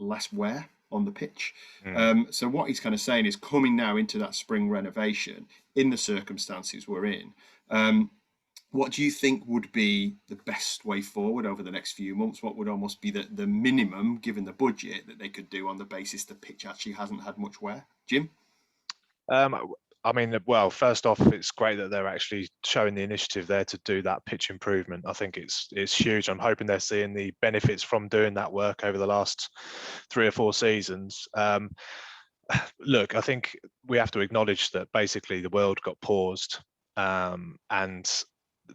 less wear on the pitch. So what he's kind of saying is, coming now into that spring renovation in the circumstances we're in, what do you think would be the best way forward over the next few months? What would almost be the minimum, given the budget, that they could do on the basis the pitch actually hasn't had much wear? Jim? I mean, well, first off, it's great that they're actually showing the initiative there to do that pitch improvement. I think it's huge. I'm hoping they're seeing the benefits from doing that work over the last 3 or 4 seasons. Look, I think we have to acknowledge that basically the world got paused, and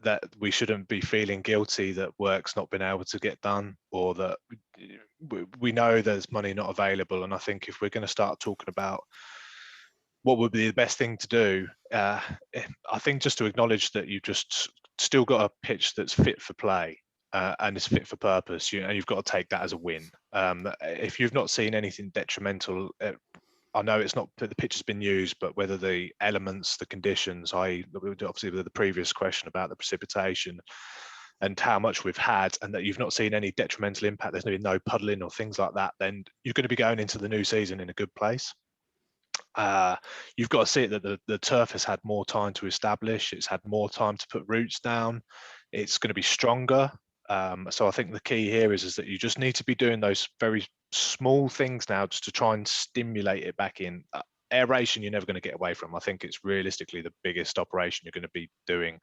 that we shouldn't be feeling guilty that work's not been able to get done, or that we know there's money not available. And I think if we're going to start talking about what would be the best thing to do? I think just to acknowledge that you've just still got a pitch that's fit for play. And is fit for purpose, and you've got to take that as a win. If you've not seen anything detrimental, I know it's not that the pitch has been used, but whether the elements, the conditions, obviously with the previous question about the precipitation and how much we've had, and that you've not seen any detrimental impact, there's going to be no puddling or things like that, then you're going to be going into the new season in a good place. You've got to see it that the turf has had more time to establish, it's had more time to put roots down, it's going to be stronger. So I think the key here is that you just need to be doing those very small things now just to try and stimulate it back in. Aeration you're never going to get away from. I think it's realistically the biggest operation you're going to be doing.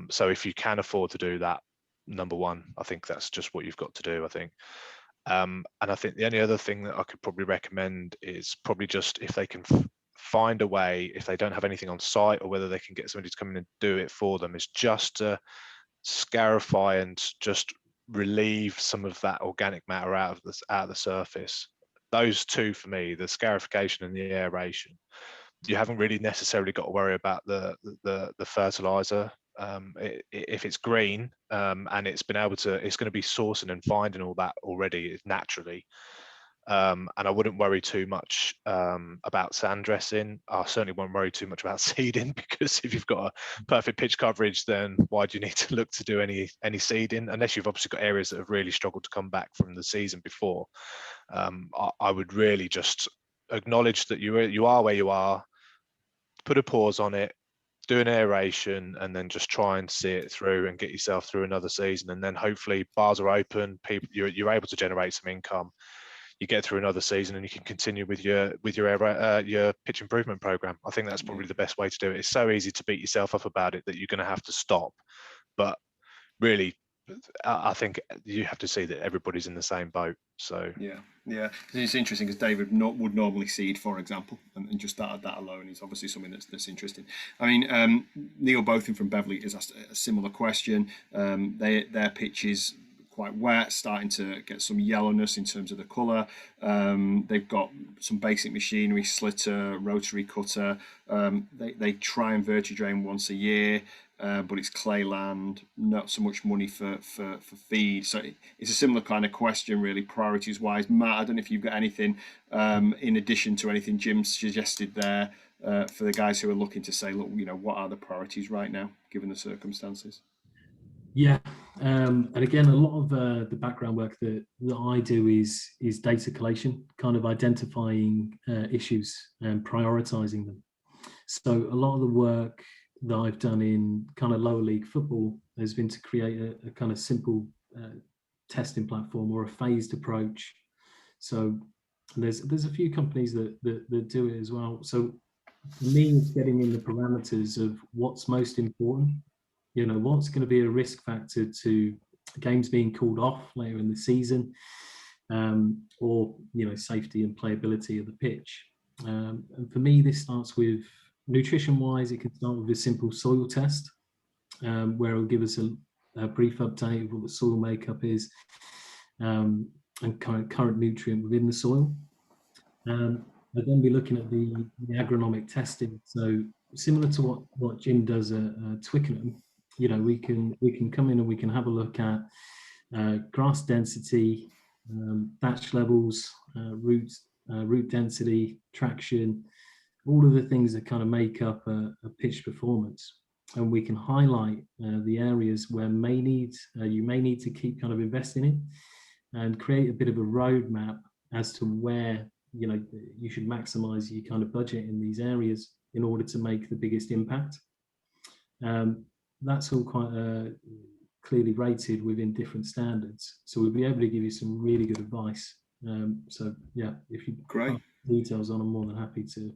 So if you can afford to do that, number one, I think that's just what you've got to do, I think. And I think the only other thing that I could probably recommend is probably just if they can find a way, if they don't have anything on site, or whether they can get somebody to come in and do it for them, is just to scarify and just relieve some of that organic matter out of the surface. Those two for me, the scarification and the aeration. You haven't really necessarily got to worry about the fertilizer. If it's green and it's going to be sourcing and finding all that already naturally. And I wouldn't worry too much about sand dressing. I certainly won't worry too much about seeding, because if you've got a perfect pitch coverage, then why do you need to look to do any seeding? Unless you've obviously got areas that have really struggled to come back from the season before. I would really just acknowledge that you are where you are, put a pause on it, do an aeration, and then just try and see it through and get yourself through another season. And then hopefully bars are open, you're able to generate some income. You get through another season and you can continue with your pitch improvement program. I think that's probably the best way to do it. It's so easy to beat yourself up about it that you're going to have to stop, but really I think you have to see that everybody's in the same boat. So yeah, it's interesting because David would normally seed, for example, and just that alone is obviously something that's interesting. I mean, Neil Botham from Beverley has asked a similar question. Their pitch is quite wet, starting to get some yellowness in terms of the colour. They've got some basic machinery, slitter, rotary cutter. They try and vertidrain once a year, but it's clay land, not so much money for feed. So it's a similar kind of question, really, priorities wise. Matt, I don't know if you've got anything in addition to anything Jim suggested there for the guys who are looking to say, look, what are the priorities right now, given the circumstances? Yeah, and again, a lot of the background work that I do is data collation, kind of identifying issues and prioritizing them. So a lot of the work that I've done in kind of lower league football has been to create a kind of simple testing platform or a phased approach. So there's a few companies that do it as well. So for me, it's getting in the parameters of what's most important. What's going to be a risk factor to games being called off later in the season, or safety and playability of the pitch. And for me, this starts with nutrition-wise. It can start with a simple soil test, where it'll give us a brief update of what the soil makeup is, and current nutrient within the soil. I'll then be looking at the agronomic testing. So similar to what Jim does at Twickenham. We can come in and we can have a look at grass density, thatch levels, root density, traction, all of the things that kind of make up a pitch performance. And we can highlight the areas where you may need to keep kind of investing in, and create a bit of a roadmap as to where you should maximize your kind of budget in these areas in order to make the biggest impact. That's all quite clearly rated within different standards, so we'll be able to give you some really good advice. So yeah, if you have details on, I'm more than happy to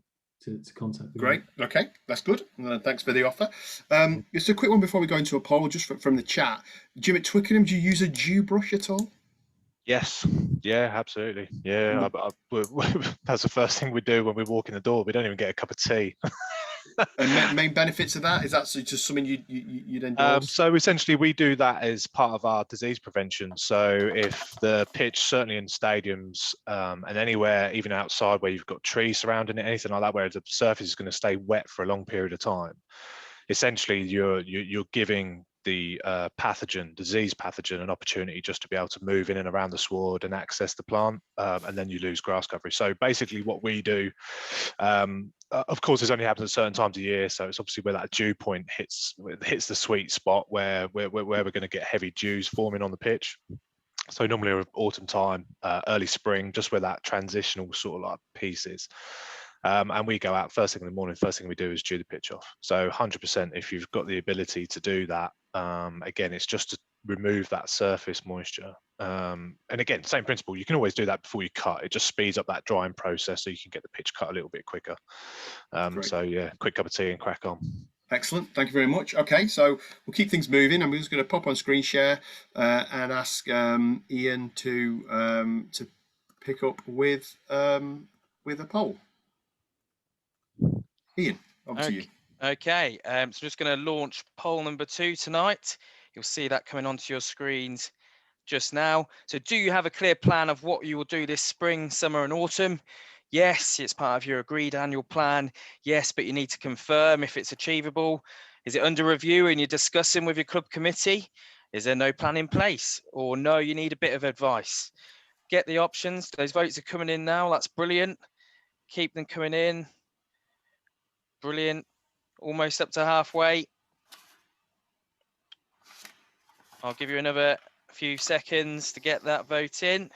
contact them. Great. Okay, that's good. Thanks for the offer. Just a quick one before we go into a poll, just from the chat. Jim, at Twickenham, do you use a dew brush at all? Yes. Yeah, absolutely. Yeah, that's the first thing we do when we walk in the door. We don't even get a cup of tea. And main benefits of that, is that just something you'd endorse? So essentially, we do that as part of our disease prevention. So if the pitch, certainly in stadiums and anywhere, even outside where you've got trees surrounding it, anything like that, where the surface is going to stay wet for a long period of time, essentially you're giving the disease pathogen, an opportunity just to be able to move in and around the sward and access the plant, and then you lose grass coverage. So basically what we do, of course this only happens at certain times of year, so it's obviously where that dew point hits the sweet spot where we're going to get heavy dews forming on the pitch. So normally autumn time, early spring, just where that transitional sort of like piece is. And we go out first thing in the morning. First thing we do is dew the pitch off. So 100%, if you've got the ability to do that, again, it's just to remove that surface moisture. And again, same principle. You can always do that before you cut. It just speeds up that drying process, so you can get the pitch cut a little bit quicker. So yeah, quick cup of tea and crack on. Excellent, thank you very much. Okay, so we'll keep things moving. I'm just going to pop on screen share and ask Ian to pick up with a poll. Ian, over to you. Okay, so I'm just going to launch poll number 2 tonight. You'll see that coming onto your screens just now. So do you have a clear plan of what you will do this spring, summer and autumn? Yes, it's part of your agreed annual plan. Yes, but you need to confirm if it's achievable. Is it under review and you're discussing with your club committee? Is there no plan in place? Or no, you need a bit of advice? Get the options. Those votes are coming in now. That's brilliant. Keep them coming in. Brilliant. Almost up to halfway. I'll give you another few seconds to get that vote in.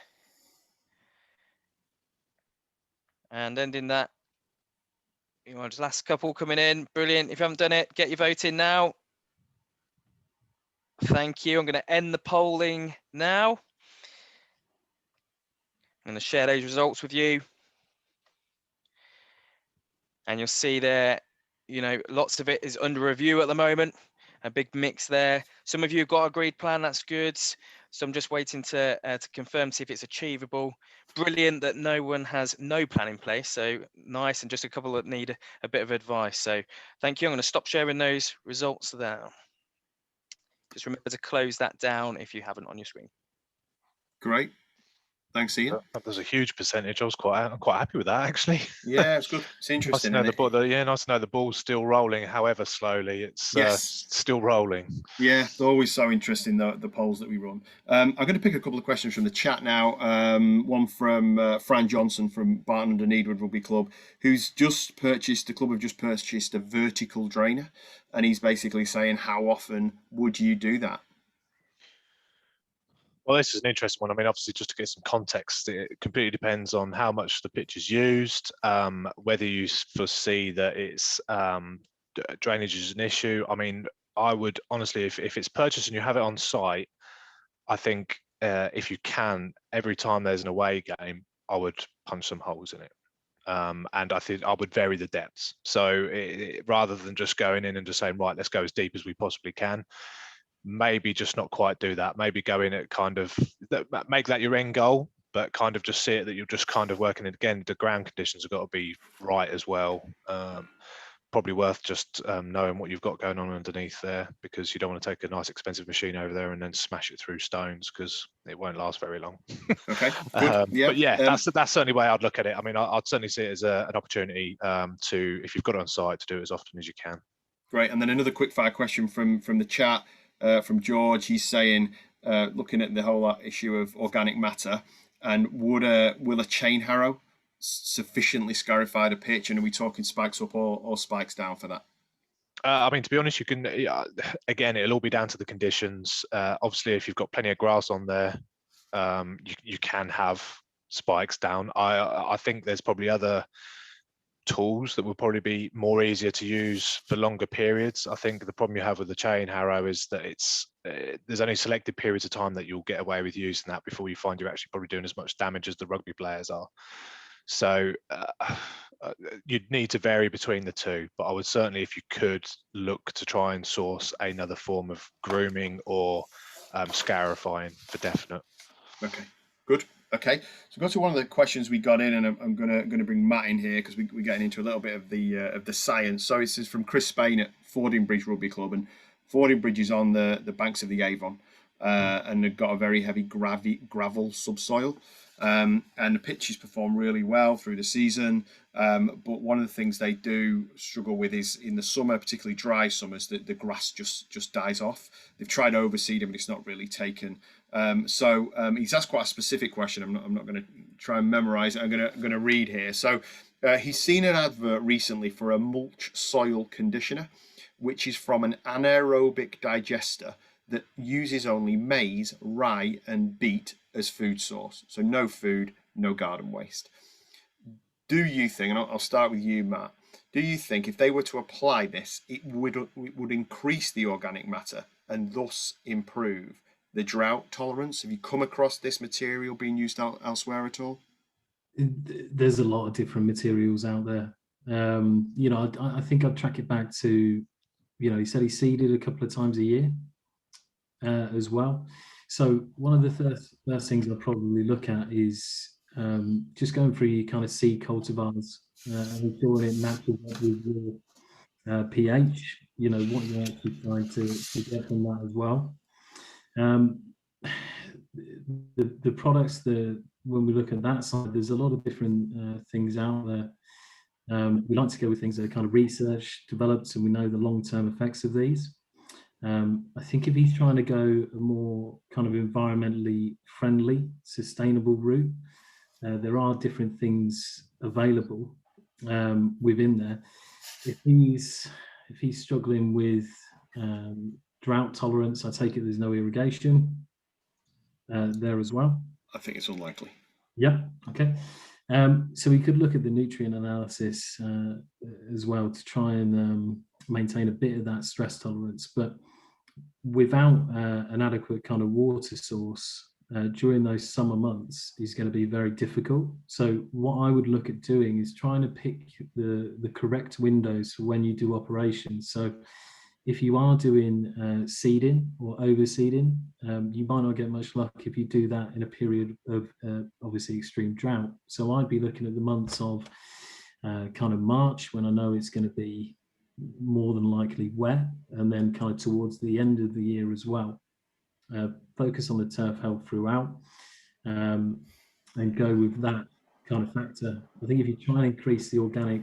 And ending that, you want just last couple coming in. Brilliant. If you haven't done it, get your vote in now. Thank you. I'm going to end the polling now. I'm going to share those results with you. And you'll see there, you know, lots of it is under review at the moment. A big mix there. Some of you have got an agreed plan. That's good. So I'm just waiting to confirm, see if it's achievable. Brilliant that no one has no plan in place. So nice, and just a couple that need a bit of advice. So thank you. I'm going to stop sharing those results there. Just remember to close that down if you haven't on your screen. Great. Thanks, Ian. There's a huge percentage. I'm quite happy with that, actually. Yeah, it's good. It's interesting. Nice to know nice to know the ball's still rolling, however slowly. It's still rolling. Yeah, they're always so interesting, the polls that we run. I'm going to pick a couple of questions from the chat now. One from Fran Johnson from Barton under Needwood Rugby Club, who's the club have just purchased a vertical drainer, and he's basically saying, how often would you do that? Well, this is an interesting one. I mean, obviously, just to get some context, it completely depends on how much the pitch is used, whether you foresee that it's drainage is an issue. I mean, I would honestly, if it's purchased and you have it on site, I think if you can, every time there's an away game, I would punch some holes in it. And I think I would vary the depths. So rather than just going in and just saying, right, let's go as deep as we possibly can, maybe just not quite do that. Maybe go in at kind of make that your end goal, but kind of just see it that you're just kind of working it again. The ground conditions have got to be right as well. Probably worth just knowing what you've got going on underneath there, because you don't want to take a nice expensive machine over there and then smash it through stones, because it won't last very long. Okay, good. But yeah, that's certainly the way I'd look at it. I mean, I'd certainly see it as an opportunity to, if you've got it on site, to do it as often as you can. Great. And then another quick fire question from the chat. From George. He's saying, looking at the whole issue of organic matter, and will a chain harrow sufficiently scarify the pitch? And are we talking spikes up or spikes down for that? I mean, to be honest, you can, again, it'll all be down to the conditions. Obviously, if you've got plenty of grass on there, you can have spikes down. I think there's probably other tools that will probably be more easier to use for longer periods. I think the problem you have with the chain harrow is that there's only selected periods of time that you'll get away with using that before you find you're actually probably doing as much damage as the rugby players are. So you'd need to vary between the two, but I would certainly, if you could, look to try and source another form of grooming or scarifying for definite. Okay, good. Okay, so go to one of the questions we got in, and I'm gonna bring Matt in here because we're getting into a little bit of the science. So this is from Chris Spain at Fordingbridge Rugby Club, and Fordingbridge is on the banks of the Avon, and they've got a very heavy gravel subsoil, and the pitches perform really well through the season. But one of the things they do struggle with is in the summer, particularly dry summers, that the grass just dies off. They've tried overseeding, but it's not really taken. So he's asked quite a specific question. I'm not going to try and memorize it. I'm going to read here. So he's seen an advert recently for a mulch soil conditioner, which is from an anaerobic digester that uses only maize, rye, and beet as food source. So no food, no garden waste. Do you think, and I'll start with you, Matt, do you think if they were to apply this, it would increase the organic matter and thus improve the drought tolerance? Have you come across this material being used elsewhere at all? There's a lot of different materials out there. I think I'd track it back to, he said he seeded a couple of times a year as well. So one of the first things I'd probably look at is just going through your kind of seed cultivars and ensuring it matches up with your pH, what you're actually trying to get from that as well. The products, when we look at that side, there's a lot of different things out there. We like to go with things that are kind of research developed, and we know the long-term effects of these. I think if he's trying to go a more kind of environmentally friendly, sustainable route, there are different things available within there. If he's struggling with drought tolerance, I take it there's no irrigation there as well. I think it's unlikely. Yeah. Okay. So we could look at the nutrient analysis as well to try and maintain a bit of that stress tolerance, but without an adequate kind of water source during those summer months is going to be very difficult. So what I would look at doing is trying to pick the correct windows for when you do operations. So if you are doing seeding or overseeding, you might not get much luck if you do that in a period of obviously extreme drought. So I'd be looking at the months of kind of March, when I know it's going to be more than likely wet, and then kind of towards the end of the year as well. Focus on the turf health throughout, and go with that kind of factor. I think if you try and increase the organic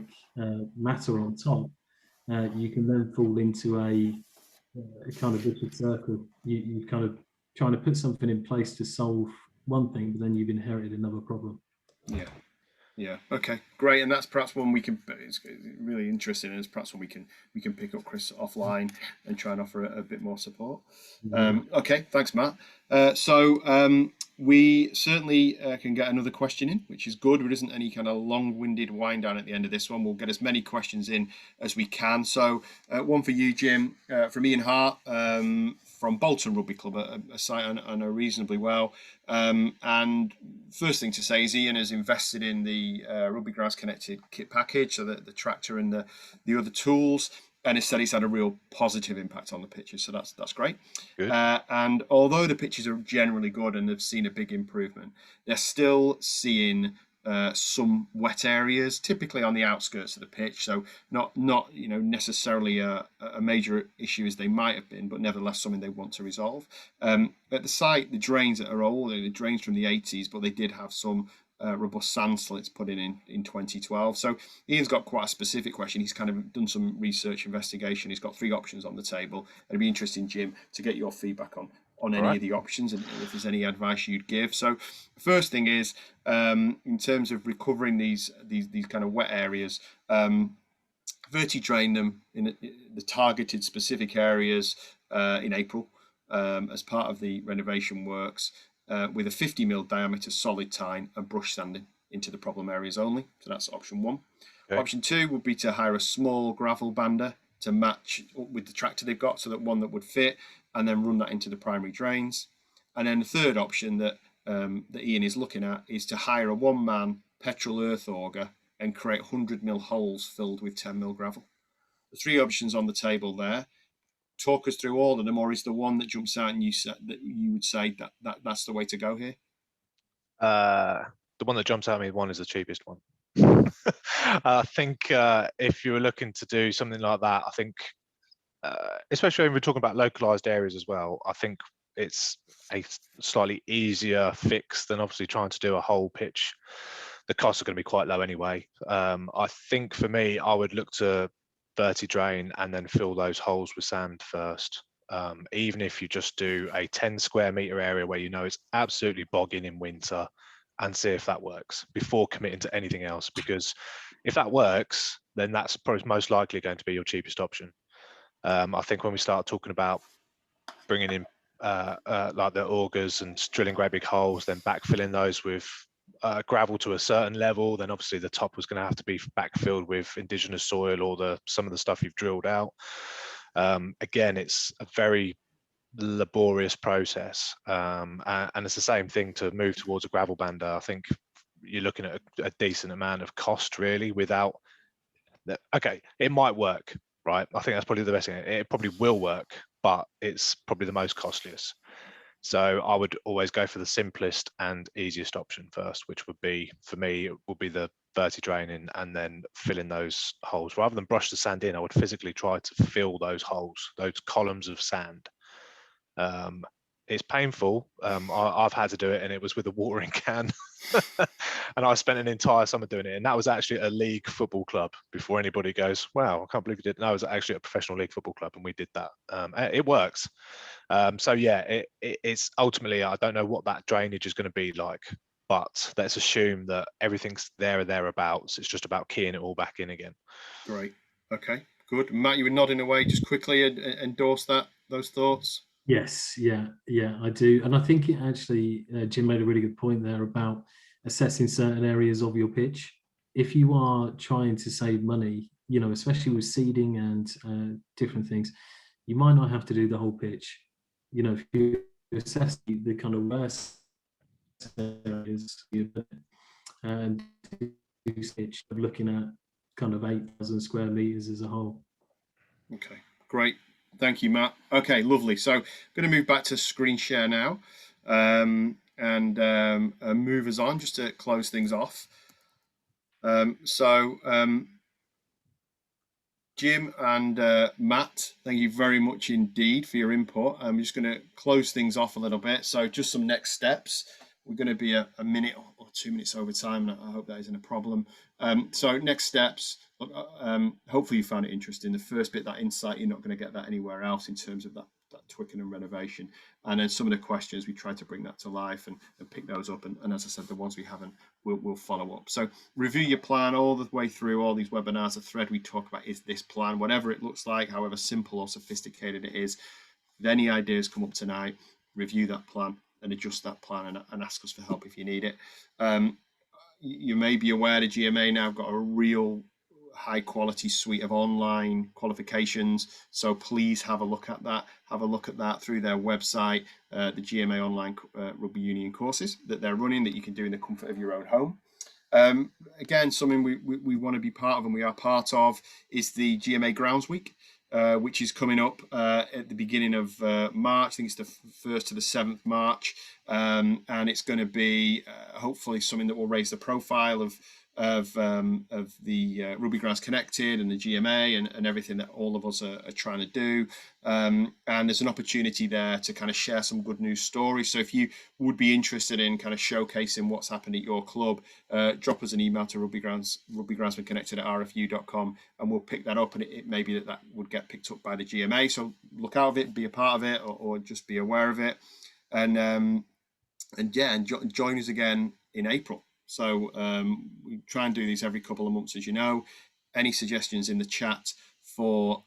matter on top, you can then fall into a kind of vicious circle. You kind of trying to put something in place to solve one thing, but then you've inherited another problem. Yeah. Okay. Great. And that's perhaps one we can. It's really interesting, and it's perhaps one we can pick up Chris offline and try and offer a bit more support. Okay. Thanks, Matt. So we certainly can get another question in, which is good. There isn't any kind of long-winded wind down at the end of this one. We'll get as many questions in as we can. So one for you, Jim, from Ian Hart. From Bolton Rugby Club, a site I know reasonably well. And first thing to say is Ian has invested in the Rugby Grounds Connected kit package, so the tractor and the other tools, and has said it's had a real positive impact on the pitches. So that's great. Good. And although the pitches are generally good and they've seen a big improvement, they're still seeing some wet areas, typically on the outskirts of the pitch. So not necessarily a major issue as they might have been, but nevertheless something they want to resolve. At the site, the drains that are old, the drains from the 80s, but they did have some robust sand slits put in 2012. So Ian's got quite a specific question. He's kind of done some research investigation. He's got 3 options on the table. It'd be interesting, Jim, to get your feedback on any of the options and if there's any advice you'd give. So first thing is, in terms of recovering these kind of wet areas, verti-drain them in the targeted specific areas in April as part of the renovation works with a 50mm diameter solid tine and brush sanding into the problem areas only. So that's option 1. Okay. Option 2 would be to hire a small gravel bander to match with the tractor they've got, so that one that would fit, and then run that into the primary drains. And then the third option that Ian is looking at is to hire a 1-man petrol earth auger and create 100mm holes filled with 10mm gravel. The 3 options on the table there. Talk us through all of them, or is there one that jumps out and you would say that's the way to go here? The one that jumps out at me, one is the cheapest one. I think if you were looking to do something like that, I think, especially when we're talking about localized areas as well, I think it's a slightly easier fix than obviously trying to do a whole pitch. The costs are going to be quite low anyway. I think for me, I would look to verti-drain and then fill those holes with sand first. Even if you just do a 10 square meter area where you know it's absolutely bogging in winter, and see if that works before committing to anything else. Because if that works, then that's probably most likely going to be your cheapest option. I think when we start talking about bringing in like the augers and drilling great big holes, then backfilling those with gravel to a certain level, then obviously the top was going to have to be backfilled with indigenous soil or some of the stuff you've drilled out. Again, it's a very laborious process, and it's the same thing to move towards a gravel bander. I think you're looking at a decent amount of cost really without that. Okay, it might work, right? I think that's probably the best thing. It probably will work, but it's probably the most costliest. So I would always go for the simplest and easiest option first, which would be, for me, it would be the verti-draining and then filling those holes. Rather than brush the sand in, I would physically try to fill those holes, those columns of sand. It's painful. I've had to do it, and it was with a watering can. And I spent an entire summer doing it, and that was actually at a league football club. Before anybody goes, wow, I can't believe you did. No, it was actually a professional league football club, and we did that. It works. So yeah, it's ultimately, I don't know what that drainage is going to be like, but let's assume that everything's there or thereabouts. It's just about keying it all back in again. Great. Okay, good. Matt, you were nodding away. Just quickly endorse those thoughts. Yes, yeah, I do. And I think it actually, Jim made a really good point there about assessing certain areas of your pitch. If you are trying to save money, you know, especially with seeding and different things, you might not have to do the whole pitch. You know, if you assess the kind of worst areas and do pitch of looking at kind of 8,000 square meters as a whole. Okay, great. Thank you, Matt. Okay, lovely. So I'm going to move back to screen share now and move us on just to close things off. Jim and Matt, thank you very much indeed for your input. I'm just going to close things off a little bit. So just some next steps. We're going to be a minute or 2 minutes over time, and I hope that isn't a problem. So next steps, hopefully you found it interesting. The first bit, that insight, you're not going to get that anywhere else in terms of that Twickenham renovation. And then some of the questions, we tried to bring that to life and pick those up. And as I said, the ones we haven't, we'll follow up. So review your plan all the way through all these webinars. The thread we talk about is this plan, whatever it looks like, however simple or sophisticated it is. If any ideas come up tonight, review that plan and adjust that plan and ask us for help if you need it. You may be aware the GMA now got a real high quality suite of online qualifications, so please have a look at that through their website, the GMA online rugby union courses that they're running that you can do in the comfort of your own home. Again, something we want to be part of, and we are part of, is the GMA Grounds Week, which is coming up at the beginning of March. I think it's the 1st to the 7th March, and it's going to be hopefully something that will raise the profile of the Rugby Grounds Connected and the GMA and everything that all of us are trying to do. And there's an opportunity there to kind of share some good news stories. So if you would be interested in kind of showcasing what's happened at your club, drop us an email to rugbygroundsconnected@rfu.com, and we'll pick that up. And it may be that would get picked up by the GMA. So look out of it, be a part of it, or just be aware of it. And join us again in April. So we try and do these every couple of months, as you know. Any suggestions in the chat for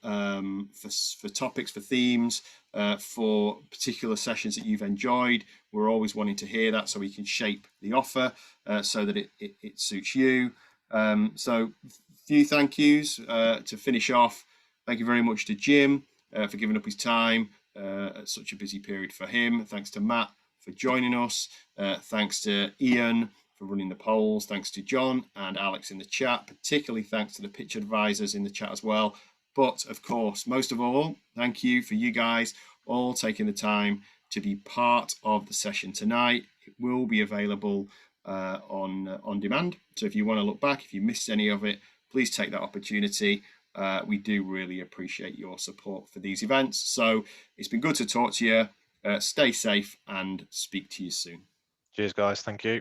topics, for themes, for particular sessions that you've enjoyed, we're always wanting to hear that so we can shape the offer so that it suits you. So few thank yous to finish off. Thank you very much to Jim for giving up his time at such a busy period for him. Thanks to Matt for joining us. Thanks to Ian for running the polls. Thanks to John and Alex in the chat. Particularly thanks to the pitch advisors in the chat as well. But of course, most of all, thank you for you guys all taking the time to be part of the session tonight. It will be available on demand. So if you want to look back, if you missed any of it, please take that opportunity. We do really appreciate your support for these events. So it's been good to talk to you. Stay safe and speak to you soon. Cheers, guys. Thank you.